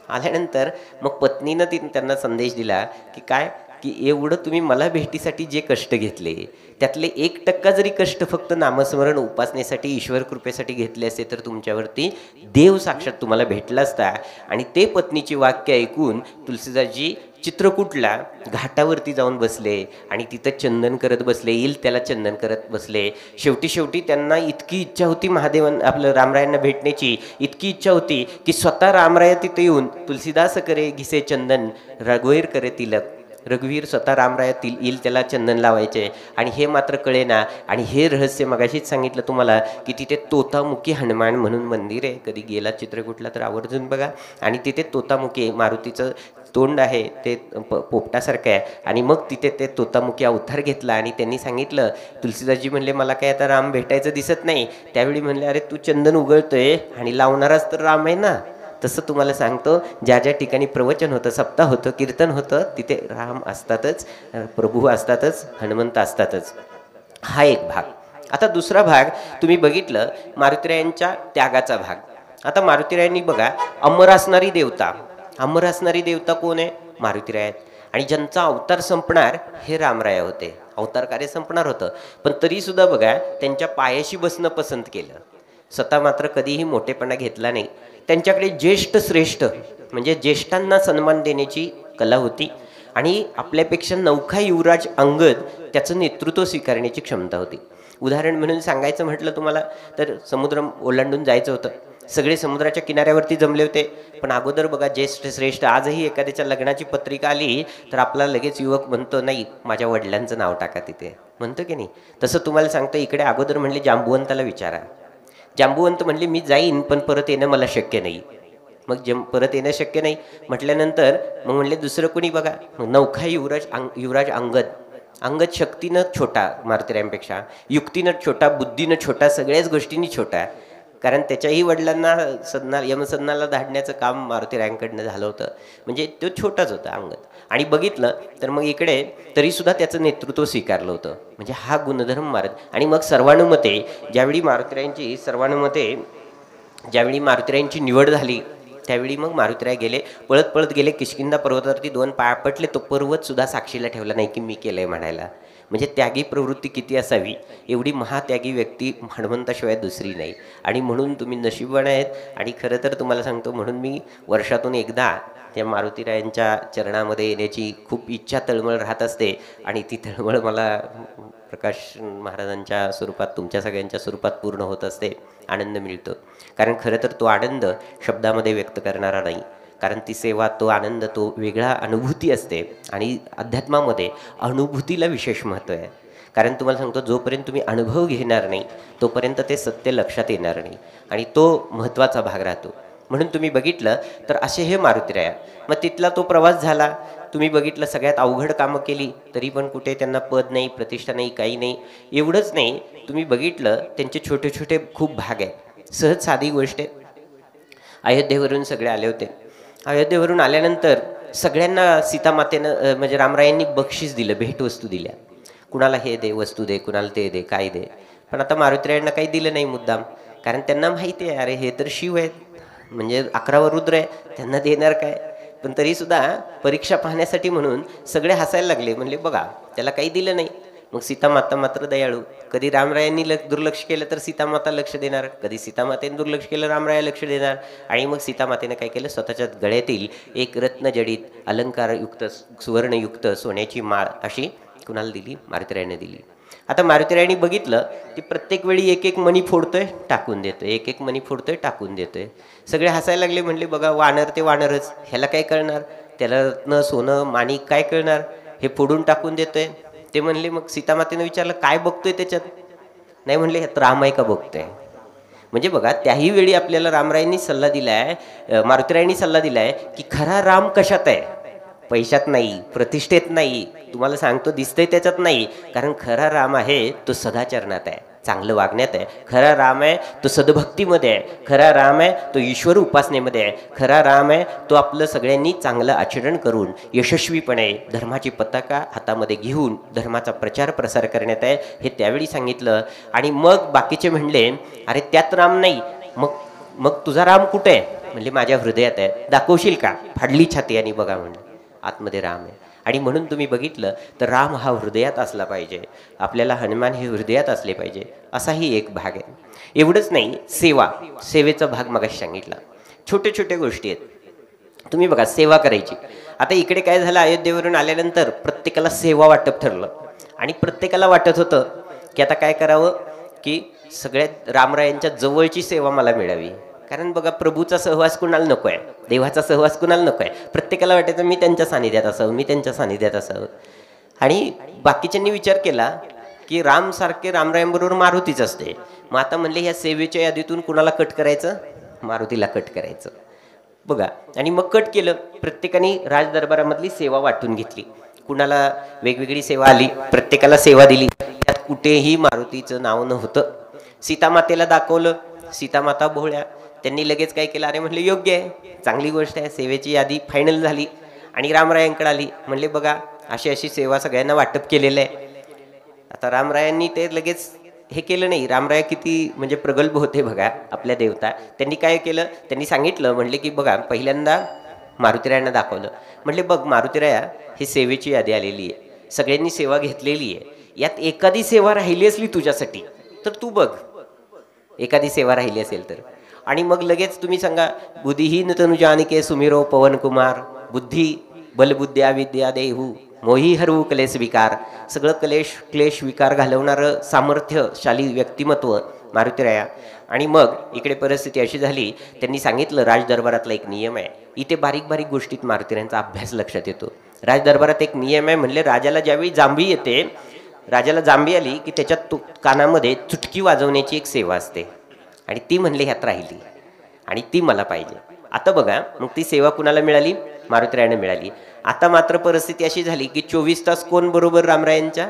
आल्यानंतर मग पत्नीनं त्यांना संदेश दिला की काय, की एवढं तुम्ही मला भेटीसाठी जे कष्ट घेतले त्यातले 1% जरी कष्ट फक्त नामस्मरण उपासनेसाठी, ईश्वर कृपेसाठी घेतले असते तर तुमच्यावरती देव साक्षात तुम्हाला भेटला असता. आणि ते पत्नीची वाक्य ऐकून तुलसीदासजी चित्रकूटला घाटावरती जाऊन बसले आणि तिथं चंदन करत बसले. येईल त्याला चंदन करत बसले. शेवटी त्यांना इतकी इच्छा होती महादेवन आपलं रामरायांना भेटण्याची, इतकी इच्छा होती की स्वतः रामराय तिथे येऊन तुलसीदास करे घिसे चंदन, रघुवीर करे तिलक. रघुवीर स्वतः रामरायातील येईल त्याला चंदन लावायचे. आणि हे मात्र कळेना. आणि हे रहस्य मगाशीच सांगितलं तुम्हाला की तिथे तोतामुखी हनुमान म्हणून मंदिर आहे. कधी गेला चित्रकूटला तर आवर्जून बघा. आणि तिथे तोतामुखी मारुतीचं तोंड आहे ते पोपटासारखं आहे. आणि मग तिथे ते तोतामुखी अवतार घेतला. आणि त्यांनी सांगितलं, तुलसीदासजी म्हणले मला काय आता राम भेटायचं दिसत नाही. त्यावेळी म्हणले, अरे तू चंदन उगळतोय आणि लावणाराच तर राम आहे ना. तसं तुम्हाला सांगतो, ज्या ज्या ठिकाणी प्रवचन होतं, सप्ताह होतं, कीर्तन होतं, तिथे राम असतातच, प्रभू असतातच, हनुमंत असतातच. हा एक भाग. आता दुसरा भाग तुम्ही बघितलं मारुतीरायांच्या त्यागाचा भाग. आता मारुतीरायांनी बघा, अमर असणारी देवता, अमर असणारी देवता कोण आहे? मारुतीराय आहेत. आणि ज्यांचा अवतार संपणार हे रामराया होते. अवतार कार्य संपणार होतं, पण तरीसुद्धा बघा त्यांच्या पायाशी बसणं पसंत केलं. स्वतः मात्र कधीही मोठेपणा घेतला नाही. त्यांच्याकडे ज्येष्ठ श्रेष्ठ म्हणजे ज्येष्ठांना सन्मान देण्याची कला होती. आणि आपल्यापेक्षा नवखा युवराज अंगद त्याचं नेतृत्व स्वीकारण्याची क्षमता होती. उदाहरण म्हणून सांगायचं म्हटलं तुम्हाला तर समुद्र ओलांडून जायचं होतं. सगळे समुद्राच्या किनाऱ्यावरती जमले होते. पण अगोदर बघा ज्येष्ठ श्रेष्ठ, आजही एखाद्याच्या लग्नाची पत्रिका आली तर आपला लगेच युवक म्हणतो, नाही माझ्या वडिलांचं नाव टाका तिथे, म्हणतो की नाही. तसं तुम्हाला सांगतो, इकडे अगोदर म्हणले जांबुवंताला विचारा. जांबुवंत म्हणले मी जाईन पण परत येणं मला शक्य नाही. मग परत येणं शक्य नाही म्हटल्यानंतर मग म्हणले दुसरं कोणी बघा. मग नवखा युवराज अंगद. अंगद शक्तीनं छोटा मारुतीरायांपेक्षा, युक्तीनं छोटा, बुद्धीनं छोटा, सगळ्याच गोष्टींनी छोटा. कारण त्याच्याही वडिलांना यमसदनाला धाडण्याचं काम मारुतीरायांकडनं झालं होतं. म्हणजे तो छोटाच होता अंगद. आणि बघितलं तर मग इकडे तरीसुद्धा त्याचं नेतृत्व स्वीकारलं होतं. म्हणजे हा गुणधर्म आणि मग सर्वानुमते ज्यावेळी मारुतीरायांची निवड झाली त्यावेळी मग मारुतीराय गेले, पळत पळत गेले किष्किंधा पर्वतावरती 2 पाय पटले. तो पर्वत सुद्धा साक्षीला ठेवला नाही की मी केलंय म्हणायला. म्हणजे त्यागी प्रवृत्ती किती असावी. एवढी महात्यागी व्यक्ती हनुमंताशिवाय दुसरी नाही. आणि म्हणून तुम्ही नशीबवान आहेत. आणि खरं तर तुम्हाला सांगतो, म्हणून मी वर्षातून एकदा त्या मारुतीरायांच्या चरणामध्ये येण्याची खूप इच्छा, तळमळ राहत असते. आणि ती तळमळ मला प्रकाश महाराजांच्या स्वरूपात, तुमच्या सगळ्यांच्या स्वरूपात पूर्ण होत असते. आनंद मिळतो. कारण खरं तर तो आनंद शब्दामध्ये व्यक्त करणारा नाही. कारण ती सेवा, तो आनंद, तो वेगळा अनुभूती असते. आणि अध्यात्मामध्ये अनुभूतीला विशेष महत्त्व आहे. कारण तुम्हाला सांगतो, जोपर्यंत तुम्ही अनुभव घेणार नाही तोपर्यंत ते सत्य लक्षात येणार नाही. आणि तो महत्त्वाचा भाग राहतो. म्हणून तुम्ही बघितलं तर असे हे मारुतीराया. मग तिथला तो प्रवास झाला. तुम्ही बघितलं सगळ्यात अवघड कामं केली तरी पण कुठे त्यांना पद नाही, प्रतिष्ठा नाही, काही नाही. एवढंच नाही, तुम्ही बघितलं त्यांचे छोटे छोटे खूप भाग आहेत. सहज साधी गोष्ट आहे. अयोध्येवरून सगळे आले होते. अयोध्येवरून आल्यानंतर सगळ्यांना सीतामातेनं म्हणजे रामरायांनी बक्षीस दिलं, भेटवस्तू दिल्या. कुणाला हे दे वस्तू दे, कुणाला ते दे, काय दे. पण आता मारुतीरायांना काही दिलं नाही मुद्दाम. कारण त्यांना माहिती आहे, अरे हे तर शिव आहेत, म्हणजे 11वा रुद्र आहे, त्यांना देणार काय. पण तरीसुद्धा परीक्षा पाहण्यासाठी म्हणून सगळे हसायला लागले. म्हणले बघा त्याला काही दिलं नाही. मग सीतामाता मात्र दयाळू. कधी रामरायांनी दुर्लक्ष केलं तर सीतामाता लक्ष देणार, कधी सीतामातेने दुर्लक्ष केलं रामराया लक्ष देणार. आणि मग सीतामातेने काय केलं, स्वतःच्या गळ्यातील एक रत्नजडित अलंकारयुक्त सुवर्णयुक्त सोन्याची माळ अशी कुणाला दिली, मारुतीरायांनी दिली. आता मारुतीरायांनी बघितलं की प्रत्येक वेळी एक एक मणी फोडतोय टाकून देतोय, एक एक मणी फोडतोय टाकून देतोय. सगळे हसायला लागले. म्हणले बघा वानर ते वानरच, ह्याला काय कळणार, त्याला रत्न सोनं माणिक काय कळणार, हे फोडून टाकून देतोय. ते म्हणले, मग सीतामातेनं विचारलं काय बघतोय त्याच्यात. नाही म्हणले ह्यात राम आहे का बघतोय. म्हणजे बघा त्याही वेळी आपल्याला रामरायांनी सल्ला दिलाय, मारुतीरायांनी सल्ला दिलाय की खरा राम कशात आहे, पैशात नाही, प्रतिष्ठेत नाही, तुम्हाला सांगतो दिसतंय त्याच्यात नाही. कारण खरा राम आहे तो सदाचरणात आहे. चांगलं वागण्यात आहे. खरा राम आहे तो सद्भक्तीमध्ये आहे, खरा राम आहे तो ईश्वर उपासनेमध्ये आहे, खरा राम आहे तो आपलं सगळ्यांनी चांगलं आचरण करून यशस्वीपणे धर्माची पताका हातामध्ये घेऊन धर्माचा प्रचार प्रसार करण्यात आहे, हे त्यावेळी सांगितलं. आणि मग बाकीचे म्हणले अरे त्यात राम नाही, मग मग तुझा राम कुठे आहे? म्हणजे माझ्या हृदयात आहे, दाखवशील का? फाडली छाती आणि बघा म्हणलं आतमध्ये राम आहे. आणि म्हणून तुम्ही बघितलं तर राम हा हृदयात असला पाहिजे, आपल्याला हनुमान हे हृदयात असले पाहिजे, असाही एक भाग आहे. एवढंच नाही, सेवेचा भाग मगाशी सांगितला. छोटे छोटे गोष्टी आहेत. तुम्ही बघा सेवा करायची. आता इकडे काय झालं, अयोध्येवरून आल्यानंतर प्रत्येकाला सेवा वाटप ठरलं आणि प्रत्येकाला वाटत होतं की आता काय करावं की सगळ्यात रामरायांच्या जवळची सेवा मला मिळावी. कारण बघा प्रभूचा सहवास कुणाला नको आहे, देवाचा सहवास कुणाला नको आहे. प्रत्येकाला वाटायचं मी त्यांच्या सानिध्यात असावं, मी त्यांच्या सानिध्यात असावं. आणि बाकीच्यांनी विचार केला की राम सारखे रामरायांबरोबर मारुतीच असते. मग आता म्हणले ह्या सेवेच्या यादीतून कुणाला कट करायचं? मारुतीला कट करायचं. बघा, आणि मग कट केलं. प्रत्येकाने राजदरबारामधली सेवा वाटून घेतली. कुणाला वेगवेगळी सेवा आली, प्रत्येकाला सेवा दिली. त्यात कुठेही मारुतीचं नाव नव्हतं. सीतामातेला दाखवलं, सीतामाता भोळ्या. त्यांनी लगेच काय केलं, अरे म्हणले योग्य आहे, चांगली गोष्ट आहे. सेवेची यादी फायनल झाली आणि रामरायांकडे आली. म्हणले बघा अशी अशी सेवा सगळ्यांना वाटप केलेलं आहे. आता रामरायांनी ते लगेच हे केलं नाही. रामराय किती म्हणजे प्रगल्भ होते बघा आपल्या देवता. त्यांनी काय केलं, त्यांनी सांगितलं, म्हणले की बघा पहिल्यांदा मारुतीरायांना दाखवलं. म्हणले बघ मारुतीराया, ही सेवेची यादी आलेली आहे, सगळ्यांनी सेवा घेतलेली आहे, यात एखादी सेवा राहिली असली तुझ्यासाठी तर तू बघ, एखादी सेवा राहिली असेल तर. आणि मग लगेच तुम्ही सांगा, बुद्धिहीन तनु जानिके सुमिरो पवन कुमार, बुद्धी बलबुद्ध्या विद्या देहू मोही हरू क्लेश विकार. सगळं क्लेश विकार घालवणारं सामर्थ्यशाली व्यक्तिमत्व मारुतीराया. आणि मग इकडे परिस्थिती अशी झाली, त्यांनी सांगितलं राजदरबारातला एक नियम आहे. इथे बारीक बारीक गोष्टीत मारुतीरायांचा अभ्यास लक्षात येतो. राजदरबारात एक नियम आहे, म्हणले राजाला ज्यावेळी जांभी येते, राजाला जांभी आली की त्याच्या कानामध्ये चुटकी वाजवण्याची एक सेवा असते आणि ती म्हणले ह्यात राहिली आणि ती मला पाहिजे. आता बघा मग ती सेवा कुणाला मिळाली? मारुतीरायांना मिळाली. आता मात्र परिस्थिती अशी झाली की 24 तास कोण बरोबर रामरायांच्या?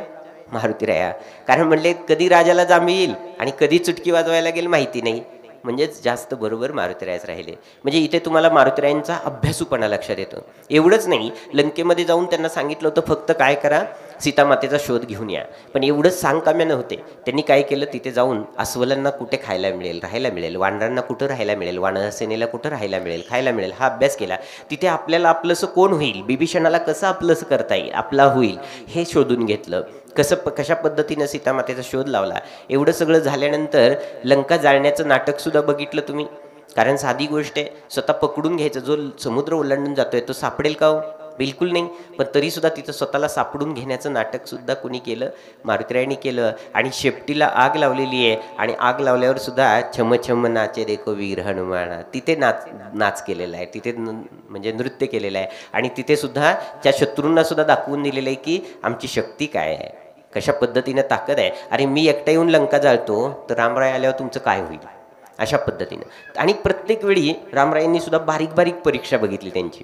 मारुतीराया. कारण म्हणले कधी राजाला जांभी येईल आणि कधी चुटकी वाजवायला गेल माहिती नाही, म्हणजेच जास्त बरोबर मारुतीरायच राहिले. म्हणजे इथे तुम्हाला मारुतीरायांचा अभ्यासूपणा लक्षात येतो. एवढंच नाही, लंकेमध्ये जाऊन त्यांना सांगितलं होतं फक्त काय करा, सीतामातेचा शोध घेऊन या. पण एवढंच सांगकाम्य नव्हते. त्यांनी काय केलं, तिथे जाऊन अस्वलांना कुठे खायला मिळेल, राहायला मिळेल, वानरांना कुठं राहायला मिळेल, वानरसेनेला कुठं राहायला मिळेल, खायला मिळेल, हा अभ्यास केला. तिथे आपल्याला आपलंसं कोण होईल, बिभीषणाला कसं आपलंसं करता येईल, आपला होईल, हे शोधून घेतलं. कशा पद्धतीनं सीतामातेचा शोध लावला. एवढं सगळं झाल्यानंतर लंका जाळण्याचं नाटकसुद्धा बघितलं तुम्ही. कारण साधी गोष्ट आहे, स्वतः पकडून घ्यायचं. जो समुद्र ओलांडून जातोय तो सापडेल का हो? बिलकुल नाही. पण तरीसुद्धा तिथं स्वतःला सापडून घेण्याचं नाटकसुद्धा कुणी केलं? मारुतीरायांनी केलं. आणि शेपटीला आग लावलेली आहे आणि आग लावल्यावर सुद्धा छम छम नाचे देखो वीर हनुमाना, तिथे नाच केलेला आहे, तिथे म्हणजे नृत्य केलेलं आहे. आणि तिथे सुद्धा त्या शत्रूंना सुद्धा दाखवून दिलेलं आहे की आमची शक्ती काय आहे, कशा पद्धतीनं ताकद आहे. अरे मी एकटा येऊन लंका जाळतो तर रामराय आल्यावर तुमचं काय होईल, अशा पद्धतीनं. आणि प्रत्येक वेळी रामरायांनी सुद्धा बारीक बारीक परीक्षा बघितली त्यांची.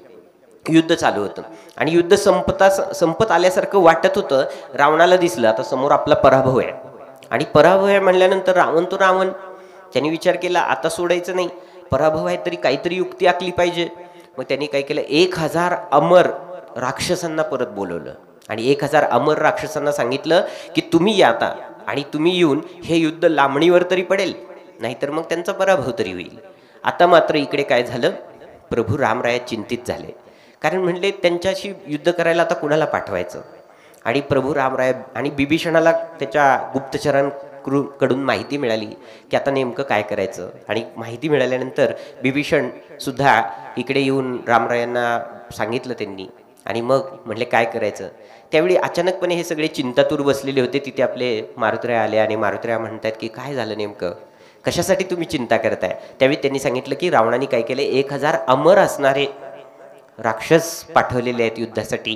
युद्ध चालू होतं आणि युद्ध संपत आल्यासारखं वाटत होतं. रावणाला दिसलं आता समोर आपला पराभव आहे. आणि पराभव आहे म्हणल्यानंतर रावण त्यांनी विचार केला आता सोडायचं नाही, पराभव आहे तरी काहीतरी युक्ती आखली पाहिजे. मग त्यांनी काय केलं, 1000 अमर राक्षसांना परत बोलवलं आणि 1000 अमर राक्षसांना सांगितलं की तुम्ही या आता, आणि तुम्ही येऊन हे युद्ध लांबणीवर तरी पडेल, नाहीतर मग त्यांचा पराभव तरी होईल. आता मात्र इकडे काय झालं, प्रभू रामराय चिंतित झाले. कारण म्हणले त्यांच्याशी युद्ध करायला आता कुणाला पाठवायचं. आणि प्रभू रामराय आणि बिभीषणाला त्याच्या गुप्तचरांकडून माहिती मिळाली की आता नेमकं काय करायचं. आणि माहिती मिळाल्यानंतर बिभीषण सुद्धा इकडे येऊन रामरायांना सांगितलं त्यांनी. आणि मग म्हटले काय करायचं. त्यावेळी अचानकपणे हे सगळे चिंतातूर बसलेले होते. तिथे आपले मारुतीराय आले आणि मारुतीराय म्हणतात की काय झालं नेमकं, कशासाठी तुम्ही चिंता करताय. त्यावेळी त्यांनी सांगितलं की रावणाने काय केले, 1000 अमर असणारे राक्षस पाठवलेले आहेत युद्धासाठी.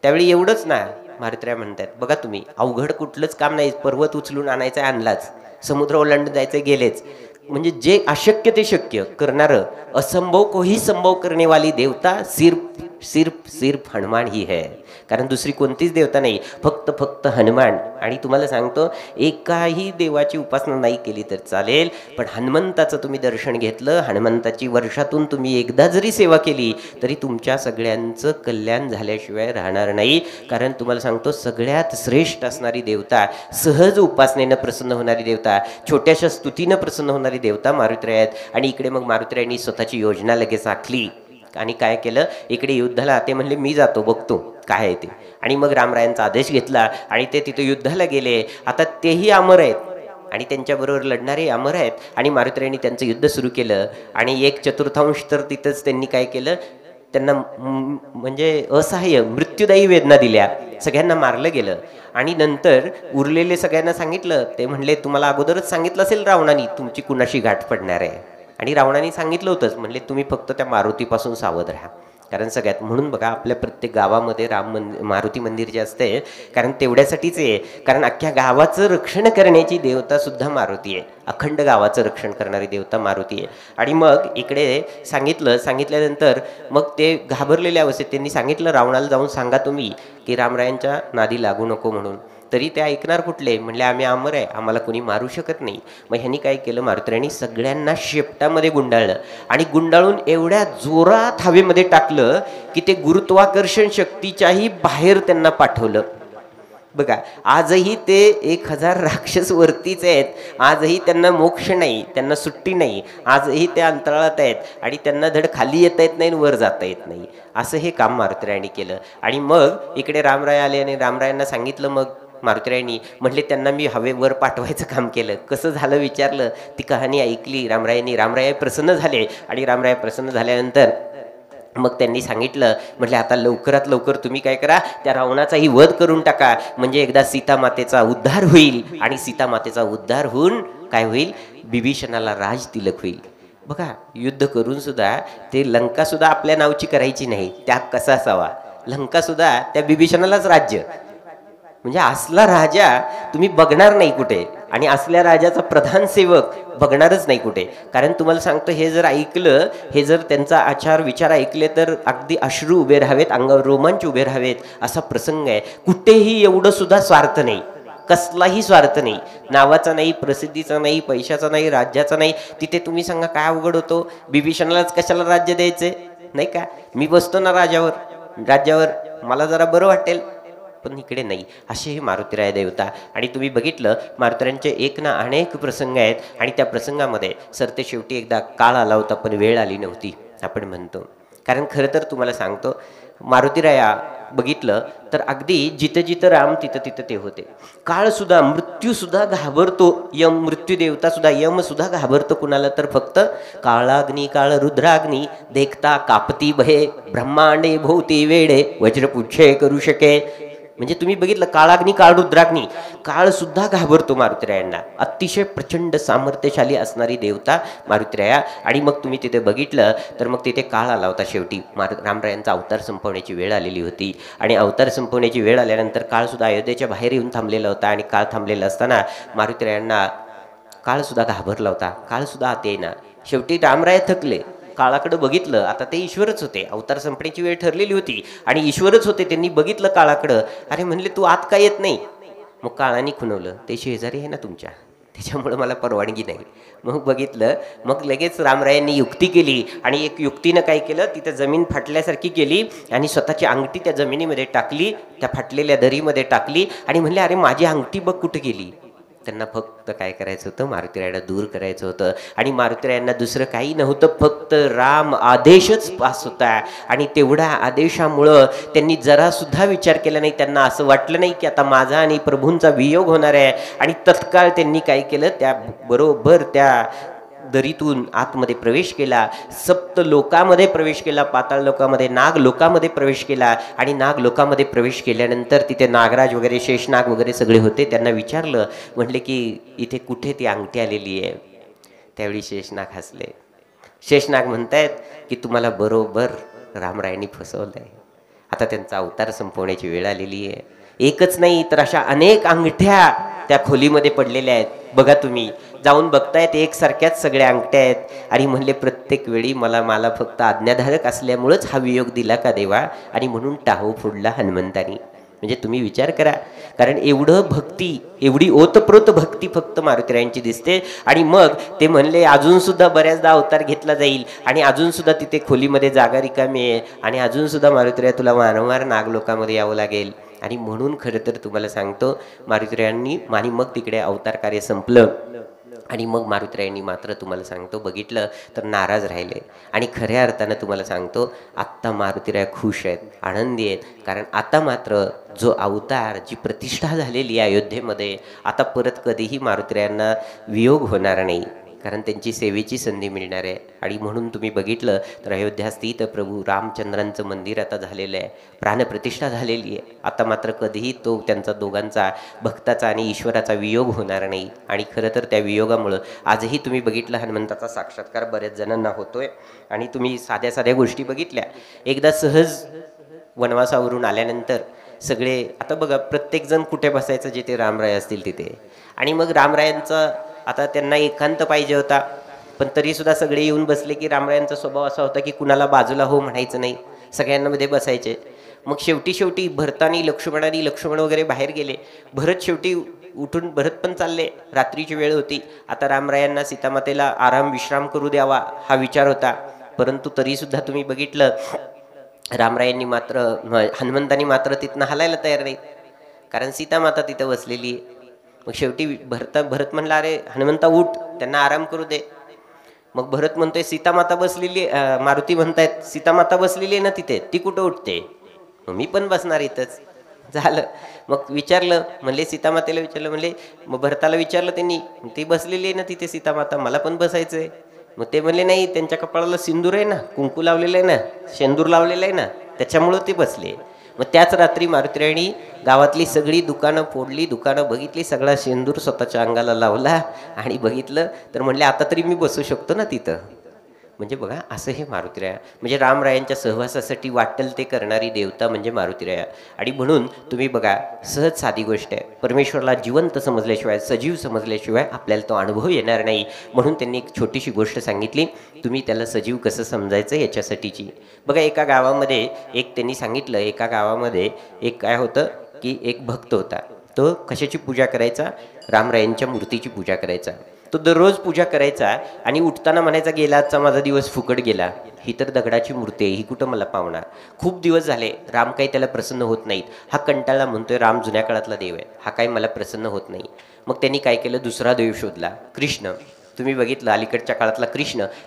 त्यावेळी एवढंच ना, मारुतीराय म्हणतात बघा तुम्ही अवघड कुठलंच काम नाही, पर्वत उचलून आणायचं आणलाच, समुद्र ओलांडून जायचं गेलेच. म्हणजे जे अशक्य ते शक्य करणारं, असंभव कोही संभव करणे वाली देवता, सिर सिर्फ हनुमान ही है, कारण दुसरी कोणतीच देवता नाही, फक्त हनुमान. आणि तुम्हाला सांगतो, एकाही देवाची उपासना नाही केली तर चालेल, पण हनुमंताचं तुम्ही दर्शन घेतलं, हनुमंताची वर्षातून तुम्ही एकदा जरी सेवा केली तरी तुमच्या सगळ्यांचं कल्याण झाल्याशिवाय राहणार नाही. कारण तुम्हाला सांगतो, सगळ्यात श्रेष्ठ असणारी देवता, सहज उपासनेनं प्रसन्न होणारी देवता, छोट्याशा स्तुतीनं प्रसन्न होणारी देवता मारुतीराय आहेत. आणि इकडे मग मारुतीरायांनी स्वतःची योजना लगेच आखली आणि काय केलं, इकडे युद्धाला ते म्हणले मी जातो बघतो काय आहे ते. आणि मग रामरायांचा आदेश घेतला आणि ते तिथे युद्धाला गेले. आता तेही अमर आहेत आणि त्यांच्याबरोबर लढणारे अमर आहेत. आणि मारुतीरायांनी त्यांचं युद्ध सुरू केलं आणि 1/4 तर तिथंच त्यांनी काय केलं, त्यांना म्हणजे असहाय्य मृत्यूदायी वेदना दिल्या, सगळ्यांना मारलं गेलं. आणि नंतर उरलेले सगळ्यांना सांगितलं, ते म्हणले तुम्हाला अगोदरच सांगितलं असेल रावणाने तुमची कुणाशी गाठ पडणार आहे. आणि रावणाने सांगितलं होतंच, म्हणले तुम्ही फक्त त्या मारुतीपासून सावध राहा. कारण सगळ्यात म्हणून बघा, आपल्या प्रत्येक गावामध्ये मारुती मंदिर जे असते, कारण तेवढ्यासाठीच आहे, कारण अख्ख्या गावाचं रक्षण करण्याची देवता सुद्धा मारुती आहे. अखंड गावाचं रक्षण करणारी देवता मारुती आहे. आणि मग इकडे सांगितल्यानंतर मग ते घाबरलेल्या अवस्थेत त्यांनी सांगितलं, रावणाला जाऊन सांगा तुम्ही की रामरायांच्या नादी लागू नको म्हणून. तरी ते ऐकणार कुठले, म्हणले आम्ही अमर आहे, आम्हाला कोणी मारू शकत नाही. मग ह्यांनी काय केलं, मारुतीरायांनी सगळ्यांना शेपटामध्ये गुंडाळलं आणि गुंडाळून एवढ्या जोरात हवेमध्ये टाकलं की ते गुरुत्वाकर्षण शक्तीच्याही बाहेर त्यांना पाठवलं. बघा, आजही ते 1000 राक्षस वरतीच आहेत, आजही त्यांना मोक्ष नाही, त्यांना सुट्टी नाही, आजही ते अंतराळात आहेत आणि त्यांना धड खाली येता येत नाही, वर जाता येत नाही. असं हे काम मारुतीरायांनी केलं. आणि मग इकडे रामराय आले आणि रामरायांना सांगितलं, मग मारुतीरायांनी म्हटले त्यांना मी हवेवर पाठवायचं काम केलं. कसं झालं विचारलं, ती कहाणी ऐकली रामरायांनी. रामराय प्रसन्न झाले आणि रामराय प्रसन्न झाल्यानंतर मग त्यांनी सांगितलं, म्हटले आता लवकरात लवकर तुम्ही काय करा, त्या रावणाचाही वध करून टाका, म्हणजे एकदा सीतामातेचा उद्धार होईल. आणि सीतामातेचा उद्धार होऊन काय होईल, बिभीषणाला राज तिलक होईल. बघा, युद्ध करून सुद्धा ते लंका सुद्धा आपल्या नावची करायची नाही, त्याग कसा असावा, लंका सुद्धा त्या बिभीषणालाच राज्य. म्हणजे असला राजा तुम्ही बघणार नाही कुठे, आणि असल्या राजाचा प्रधान सेवक बघणारच नाही कुठे. कारण तुम्हाला सांगतो, हे जर ऐकलं, हे जर त्यांचा आचार विचार ऐकले तर अगदी अश्रू उभे राहावेत, अंगावर रोमांच उभे राहावेत, असा प्रसंग आहे. कुठेही एवढं सुद्धा स्वार्थ नाही, कसलाही स्वार्थ नाही, नावाचा नाही, प्रसिद्धीचा नाही, पैशाचा नाही, राज्याचा नाही. तिथे तुम्ही सांगा काय अवघड होतो, बिभीषणालाच कशाला राज्य द्यायचे नाही का, मी बसतो ना राज्यावर, मला जरा बरं वाटेल, पण इकडे नाही. असे हे मारुतीराय देवता. आणि तुम्ही बघितलं, मारुतीरायांचे एक ना अनेक प्रसंग आहेत. आणि त्या प्रसंगामध्ये सरते शेवटी एकदा काळ आला होता, पण वेळ आली नव्हती आपण म्हणतो. कारण खरं तर तुम्हाला सांगतो, मारुतीराया बघितलं तर अगदी जिथं जिथं राम तिथं ते होते. काळसुद्धा, मृत्यूसुद्धा घाबरतो, मृत्यू देवता सुद्धा, यमसुद्धा घाबरतो कुणाला, तर फक्त काळाग्नी काळ रुद्राग्नी देखता कापती भये, ब्रह्मांडे भोवती वेडे वज्रपुच्छे करू शके. म्हणजे तुम्ही बघितलं, काळाग्नी काळ रुद्राग्नी, काळ सुद्धा घाबरतो मारुतीरायांना. अतिशय प्रचंड सामर्थ्यशाली असणारी देवता मारुतीराया. आणि मग तुम्ही तिथे बघितलं तर मग तिथे काळ आला होता. शेवटी रामरायांचा अवतार संपवण्याची वेळ आलेली होती. आणि अवतार संपवण्याची वेळ आल्यानंतर काळ सुद्धा अयोध्येच्या बाहेर येऊन थांबलेला होता. आणि काळ थांबलेला असताना मारुतीरायांना काळ सुद्धा घाबरला होता, काळ सुद्धा आत येईना. शेवटी रामराय थकले, काळाकडे बघितलं. आता ते ईश्वरच होते, अवतार संपण्याची वेळ ठरलेली होती आणि ईश्वरच होते. त्यांनी बघितलं काळाकडं, अरे म्हणले तू आत का येत नाही. मग काळाने खुणवलं, ते शेजारी आहे ना तुमच्या, त्याच्यामुळे मला परवानगी नाही. मग बघितलं, मग लगेच रामरायांनी युक्ती केली. आणि एक युक्तीनं काय केलं, तिथं जमीन फाटल्यासारखी केली आणि स्वतःची अंगठी त्या जमिनीमध्ये टाकली, त्या फाटलेल्या दरीमध्ये टाकली आणि म्हणले अरे माझी अंगठी बघ कुठे गेली. त्यांना फक्त काय करायचं होतं, मारुतीरायांना दूर करायचं होतं. आणि मारुतीरायांना दुसरं काही नव्हतं, फक्त राम आदेशच पास होता. आणि तेवढ्या आदेशामुळं त्यांनी जरासुद्धा विचार केला नाही. त्यांना असं वाटलं नाही की आता माझा आणि प्रभूंचा वियोग होणार आहे. आणि तत्काळ त्यांनी काय केलं, त्या बरोबर त्या दरीतून आतमध्ये प्रवेश केला, सप्त लोकामध्ये प्रवेश केला, पाताळ लोकामध्ये, नाग लोकामध्ये प्रवेश केला. आणि नाग लोकामध्ये प्रवेश केल्यानंतर तिथे नागराज वगैरे, शेषनाग वगैरे सगळे होते. त्यांना विचारलं, म्हटले की इथे कुठे ती अंगठी आलेली आहे. त्यावेळी शेषनाग हसले. शेषनाग म्हणतायत की तुम्हाला बरोबर रामरायांनी फसवलंय, आता त्यांचा अवतार संपवण्याची वेळ आलेली आहे. एकच नाही तर अशा अनेक अंगठ्या त्या खोलीमध्ये पडलेल्या आहेत. बघा तुम्ही जाऊन बघतायत एकसारख्याच सगळ्या अंगठ्या आहेत आणि म्हणले प्रत्येक वेळी मला फक्त आज्ञाधारक असल्यामुळंच हा वियोग दिला का देवा, आणि म्हणून टाहो फोडला हनुमंतानी. म्हणजे तुम्ही विचार करा, कारण एवढं भक्ती, एवढी ओतप्रोत भक्ती फक्त मारुतीरायांची दिसते. आणि मग ते म्हणले अजून सुद्धा बऱ्याचदा अवतार घेतला जाईल आणि अजून सुद्धा तिथे खोलीमध्ये जागा रिकामी आहे आणि अजून सुद्धा मारुतीराय तुला वारंवार नागलोकामध्ये यावं लागेल. आणि म्हणून खरं तर तुम्हाला सांगतो मारुतीरायांनी आणि मग तिकडे अवतार कार्य संपलं. आणि मग मारुतीरायांनी मात्र तुम्हाला सांगतो बघितलं तर नाराज राहिले. आणि खऱ्या अर्थानं तुम्हाला सांगतो आत्ता मारुतीराय खुश आहेत, आनंदी आहेत. कारण आता मात्र जो अवतार, जी प्रतिष्ठा झालेली आहे अयोध्येमध्ये, आता परत कधीही मारुतीरायांना वियोग होणार नाही, कारण त्यांची सेवेची संधी मिळणार आहे. आणि म्हणून तुम्ही बघितलं तर अयोध्या स्थित प्रभू रामचंद्रांचं मंदिर आता झालेलं आहे, प्राणप्रतिष्ठा झालेली आहे. आता मात्र कधीही तो त्यांचा दोघांचा, भक्ताचा आणि ईश्वराचा वियोग होणार नाही. आणि खरं तर त्या वियोगामुळं आजही तुम्ही बघितलं हनुमंताचा साक्षात्कार बऱ्याच जणांना होतोय. आणि तुम्ही साध्या साध्या गोष्टी बघितल्या. एकदा सहज वनवासावरून आल्यानंतर सगळे, आता बघा प्रत्येकजण कुठे बसायचं, जिथे रामराय असतील तिथे. आणि मग रामरायांचा आता त्यांना एकांत पाहिजे होता, पण तरीसुद्धा सगळे येऊन बसले की रामरायांचा स्वभाव असा होता की कुणाला बाजूला हो म्हणायचं नाही, सगळ्यांना मध्ये बसायचे. मग शेवटी लक्ष्मण वगैरे बाहेर गेले. भरत शेवटी उठून भरत पण चालले, रात्रीची वेळ होती. आता रामरायांना सीतामातेला आराम विश्राम करू द्यावा हा विचार होता. परंतु तरीसुद्धा तुम्ही बघितलं रामरायांनी मात्र, हनुमंतांनी मात्र तिथनं हलायला तयार नाही, कारण सीतामाता तिथं बसलेली. मग शेवटी भरत म्हणला अरे हनुमंता उठ, त्यांना आराम करू दे. मग भरत म्हणतोय सीतामाता बसलेली, मारुती म्हणतायत सीतामाता बसलेली आहे ना तिथे, ती कुठं उठते, मग मी पण बसणार इथंच. झालं. मग विचारलं, म्हणले सीतामातेला विचारलं, म्हणले मग भरताला विचारलं त्यांनी, ती बसलेली आहे ना तिथे सीतामाता, मला पण बसायचंय. मग ते म्हणले नाही, त्यांच्या कपाळाला सिंदूर आहे ना, कुंकू लावलेलं आहे ना, शेंदूर लावलेलं आहे ना, त्याच्यामुळं ते बसले. मग त्याच रात्री मारुतीरायांनी गावातली सगळी दुकानं फोडली, दुकानं बघितली, सगळा शेंदूर स्वतःच्या अंगाला लावला आणि बघितलं तर म्हणले आता तरी मी बसू शकतो ना तिथं. म्हणजे बघा असं हे मारुतीराया, म्हणजे रामरायांच्या सहवासासाठी वाटेल ते करणारी देवता म्हणजे मारुतीराया. आणि म्हणून तुम्ही बघा, सहज साधी गोष्ट आहे, परमेश्वरला जिवंत समजल्याशिवाय, सजीव समजल्याशिवाय आपल्याला तो अनुभव येणार नाही. म्हणून त्यांनी एक छोटीशी गोष्ट सांगितली, तुम्ही त्याला सजीव कसं समजायचं याच्यासाठीची. बघा एका गावामध्ये त्यांनी सांगितलं, एका गावामध्ये एक काय होतं की एक भक्त होता. तो कशाची पूजा करायचा, रामरायांच्या मूर्तीची पूजा करायचा. तो दररोज पूजा करायचा आणि उठताना म्हणायचा गेला आजचा माझा दिवस फुकट गेला, ही तर दगडाची मूर्ती आहे, ही कुठं मला पावणार. खूप दिवस झाले, राम काही त्याला प्रसन्न होत नाहीत. हा कंटाळला, म्हणतोय राम जुन्या काळातला देव आहे, हा काही मला प्रसन्न होत नाही. मग त्यांनी काय केलं, दुसरा देव शोधला, कृष्ण. तुम्ही बघितलं अलीकडच्या काळातला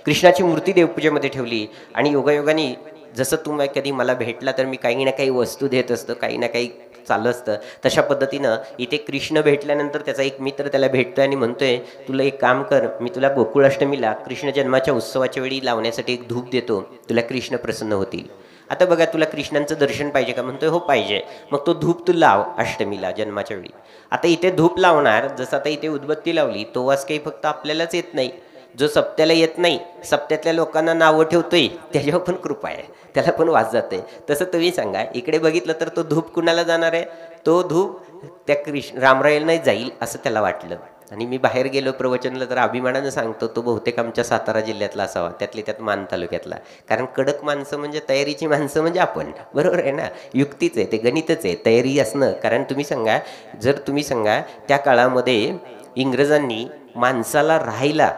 कृष्णाची मूर्ती देवपूजेमध्ये ठेवली. आणि योगायोगाने जसं तुम्ही कधी मला भेटला तर मी काही ना काही वस्तू देत असतो, काही ना काही चाललं असतं, तशा पद्धतीनं इथे कृष्ण भेटल्यानंतर त्याचा एक मित्र त्याला भेटतोय आणि म्हणतोय तुला एक काम कर, मी तुला गोकुळाष्टमीला कृष्ण जन्माच्या उत्सवाच्या वेळी लावण्यासाठी एक धूप देतो, तुला कृष्ण प्रसन्न होतील. आता बघा तुला कृष्णांचं दर्शन पाहिजे का, म्हणतोय हो पाहिजे. मग तो धूप तू लाव अष्टमीला जन्माच्या वेळी. आता इथे धूप लावणार, जसं आता इथे उदबत्ती लावली, तो वास काही फक्त आपल्यालाच येत नाही, जो सप्त्याला येत नाही, सप्त्यातल्या लोकांना नावं ठेवतोय त्याच्यावर पण कृपा आहे, त्याला पण वास जाते. तसं तुम्ही सांगा, इकडे बघितलं तर तो धूप कुणाला जाणार आहे, तो धूप त्या रामरायाला जाईल असं त्याला वाटलं. आणि मी बाहेर गेलो प्रवचनला तर अभिमानानं सांगतो, तो बहुतेक आमच्या सातारा जिल्ह्यातला असावा, त्यात मान तालुक्यातला. कारण कडक माणसं म्हणजे तयारीची माणसं म्हणजे आपण, बरोबर आहे ना, युक्तीच आहे, ते गणितच आहे, तयारी असणं. कारण तुम्ही सांगा त्या काळामध्ये इंग्रजांनी माणसाला राहायला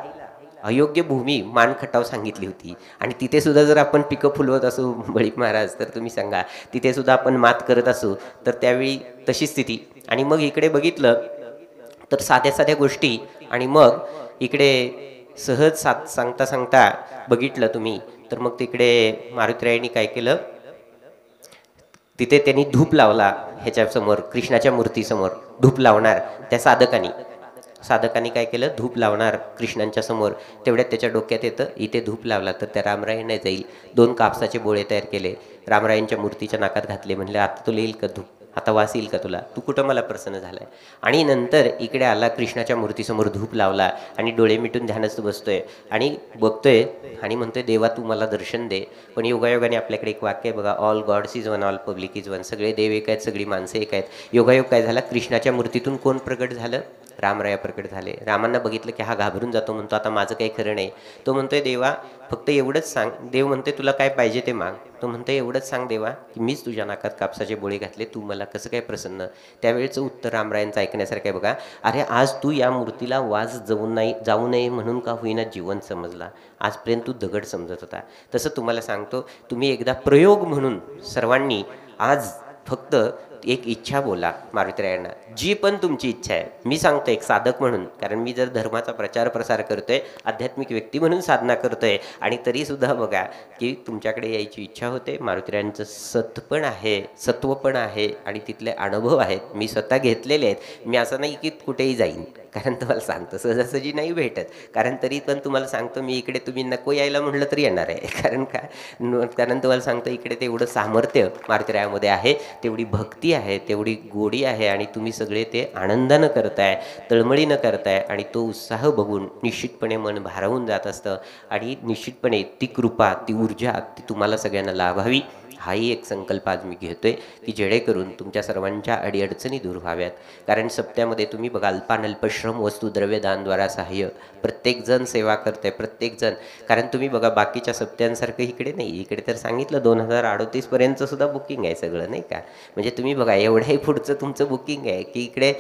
अयोग्य भूमी मानखटाव सांगितली होती. आणि तिथे सुद्धा जर आपण पिकं फुलवत असू बळीप महाराज, तर तुम्ही सांगा तिथे सुद्धा आपण मात करत असू, तर त्यावेळी तशी स्थिती. आणि मग इकडे बघितलं तर साध्या साध्या गोष्टी. आणि मग इकडे सहज सांगता बघितलं तुम्ही तर मग तिकडे मारुतीरायांनी काय केलं, तिथे त्यांनी धूप लावला, ह्याच्यासमोर कृष्णाच्या मूर्तीसमोर धूप लावणार. त्या साधकांनी काय केलं, धूप लावणार कृष्णांच्या समोर. तेवढ्यात त्याच्या डोक्यात येतं इथे धूप लावला तर त्या रामरायांना जाईल. 2 कापसाचे बोळे तयार केले, रामरायांच्या मूर्तीच्या नाकात घातले, म्हणले आता तो येईल का धूप, आता वास येईल का तुला, तू कुठं मला प्रसन्न झालाय. आणि नंतर इकडे आला, कृष्णाच्या मूर्तीसमोर धूप लावला आणि डोळे मिटून ध्यानस्थ बसतोय आणि बघतोय आणि म्हणतोय देवा तू मला दर्शन दे. पण योगायोगाने आपल्याकडे एक वाक्य आहे बघा, all God's is one, all public is one. सगळे देव एक आहेत, सगळी माणसं एक आहेत. योगायोग काय झाला, कृष्णाच्या मूर्तीतून कोण प्रकट झालं, रामराया प्रकट झाले. रामांना बघितलं की हा घाबरून जातो, म्हणतो आता माझं काही खरं नाही. तो म्हणतोय देवा फक्त एवढंच सांग. देव म्हणते तुला काय पाहिजे ते माग. तो म्हणतोय एवढंच सांग देवा की मीच तुझ्या नाकात कापसाचे बोळे घातले, तू मला कसं काय प्रसन्न. त्यावेळेचं उत्तर रामरायांचं ऐकण्यासारखं आहे बघा. अरे आज तू या मूर्तीला वास जाऊ नये म्हणून का होईना जिवंत समजला, आजपर्यंत तू दगड समजत होता. तसं तुम्हाला सांगतो, तुम्ही एकदा प्रयोग म्हणून सर्वांनी आज फक्त एक इच्छा बोला मारुतीरायांना, जी पण तुमची इच्छा आहे. मी सांगतो एक साधक म्हणून, कारण मी जर धर्माचा प्रचार प्रसार करतोय, आध्यात्मिक व्यक्ती म्हणून साधना करतोय, आणि तरीसुद्धा बघा की तुमच्याकडे यायची इच्छा होते. मारुतीरायांचं सत्व पण आहे, सत्व पण आहे आणि तिथले अनुभव आहेत, मी स्वतः घेतलेले आहेत. मी असं नाही की कुठेही जाईन, कारण तुम्हाला सांगतो सहजासहजी नाही भेटत. कारण तरी पण तुम्हाला सांगतो मी इकडे तुम्ही नको यायला म्हटलं तरी येणार आहे. कारण तुम्हाला सांगतो इकडे तेवढं सामर्थ्य मारुतीरायामध्ये आहे, तेवढी भक्ती आहे, तेवढी गोडी आहे, आणि तुम्ही सगळे ते आनंदानं करताय, तळमळीनं करताय, आणि तो उत्साह बघून निश्चितपणे मन भारावून जात असतं. आणि निश्चितपणे ती कृपा, ती ऊर्जा ती तुम्हाला सगळ्यांना लाभावी, हाही एक संकल्प आज मी घेतोय की जेणेकरून तुमच्या सर्वांच्या अडीअडचणी दूर व्हाव्यात. कारण सप्त्यामध्ये तुम्ही बघा, अल्पानल्प श्रम वस्तू द्रव्यदानद्वारा सहाय्य, प्रत्येकजण सेवा करते, प्रत्येकजण. कारण तुम्ही बघा बाकीच्या सप्त्यांसारखं इकडे नाही, इकडे तर सांगितलं 2038 पर्यंतचं सुद्धा बुकिंग आहे सगळं, नाही का. म्हणजे तुम्ही बघा एवढ्याही पुढचं तुमचं बुकिंग आहे की इकडे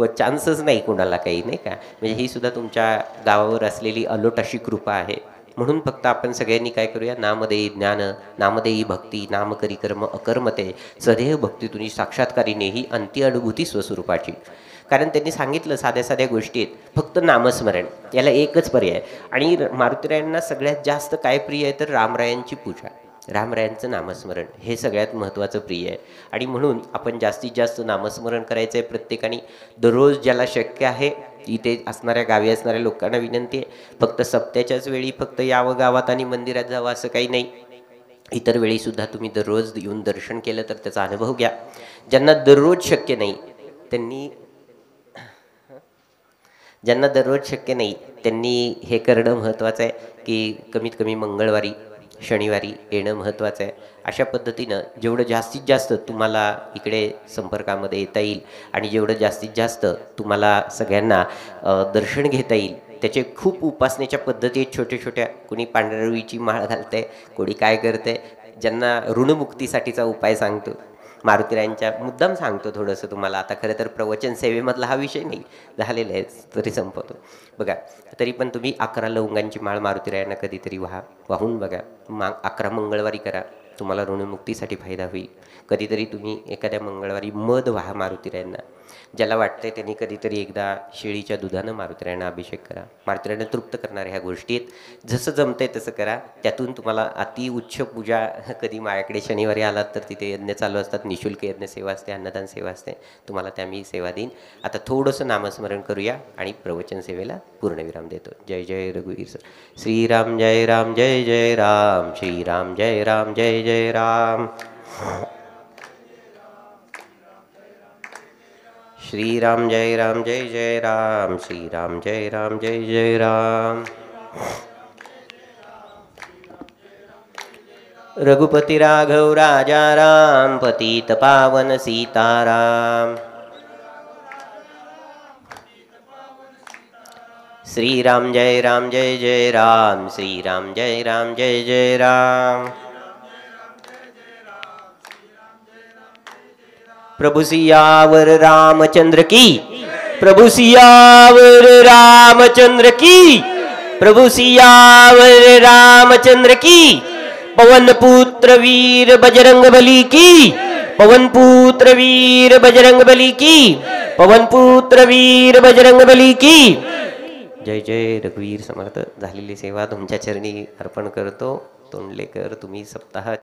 चान्सच नाही कोणाला काही, नाही का. म्हणजे ही सुद्धा तुमच्या गावावर असलेली अलोट अशी कृपा आहे. म्हणून फक्त आपण सगळ्यांनी काय करूया, नामदेई ज्ञान, नामदेई भक्ती, नाम करी कर्म अकर्मते, सदैव भक्तीतुनी साक्षात्कारीने ही अंती अनुभूती स्वस्वरूपाची. कारण त्यांनी सांगितलं साध्या साध्या गोष्टीत फक्त नामस्मरण, याला एकच पर्याय. आणि मारुतीरायांना सगळ्यात जास्त काय प्रिय आहे तर रामरायांची पूजा, रामरायांचं नामस्मरण हे सगळ्यात महत्त्वाचं प्रिय आहे. आणि म्हणून आपण जास्तीत जास्त नामस्मरण करायचं आहे प्रत्येकाने. दररोज ज्याला शक्य आहे, इथे असणाऱ्या गावी असणाऱ्या लोकांना विनंती आहे, फक्त सप्त्याच्याच वेळी फक्त यावं गावात आणि मंदिरात जावं असं काही नाही. इतर वेळीसुद्धा तुम्ही दररोज येऊन दर्शन केलं तर त्याचा अनुभव घ्या. ज्यांना दररोज शक्य नाही त्यांनी हे करणं महत्त्वाचं आहे की कमीत कमी मंगळवारी शनिवारी येणं महत्त्वाचं आहे. अशा पद्धतीनं जेवढं जास्तीत जास्त तुम्हाला इकडे संपर्कामध्ये येता येईल आणि जेवढं जास्तीत जास्त तुम्हाला सगळ्यांना दर्शन घेता येईल, त्याचे खूप उपासनेच्या पद्धती आहेत छोट्या छोट्या. कोणी पांढऱ्या रुईची माळ घालते, कोणी काय करते. ज्यांना ऋणमुक्तीसाठीचा उपाय सांगतो मारुतीरायांच्या, मुद्दाम सांगतो थोडंसं तुम्हाला. आता खरं तर प्रवचन सेवेमधला हा विषय नाही झालेला आहे, तरी संपवतो बघा. तरी पण तुम्ही 11 लवंगांची माळ मारुतीरायांना कधीतरी वाहून बघा. 11 मंगळवारी करा, तुम्हाला ऋणमुक्तीसाठी फायदा होईल. कधीतरी तुम्ही एखाद्या मंगळवारी मध वाहा मारुतीरायांना. ज्याला वाटतंय त्यांनी कधीतरी एकदा शेळीच्या दुधानं मारुतीरायांना अभिषेक करा. मारुतीरायांना तृप्त करणाऱ्या ह्या गोष्टी आहेत. जसं जमतंय तसं करा. त्यातून तुम्हाला अति उच्च पूजा, कधी माझ्याकडे शनिवारी आलात तर तिथे यज्ञ चालू असतात, निःशुल्क यज्ञ सेवा असते, अन्नदान सेवा असते, तुम्हाला त्या मी सेवा देईन. आता थोडंसं नामस्मरण करूया आणि प्रवचन सेवेला पूर्णविराम देतो. जय जय रघुवीर. श्रीराम जय राम जय जय राम, श्रीराम जय राम जय जय राम, श्रीराम जय राम जय जय राम, श्रीराम जय राम जय जय राम. रघुपति राघव राजा राम, पतित पावन सीताराम. श्रीराम जय राम जय जय राम, श्रीराम जय राम जय जय राम. प्रभु सियावर रामचंद्र की, प्रभु सियावर रामचंद्र की, प्रभु सियावर रामचंद्र की. पवन पुत्र वीर बजरंग बली की, पवन पुत्र वीर बजरंग बली की, पवन पुत्र वीर बजरंग बली की. जय जय रघुवीर समर्थ. झालेली सेवा तुमच्या चरणी अर्पण करतो. तोंडलेकर तुम्ही सप्ताह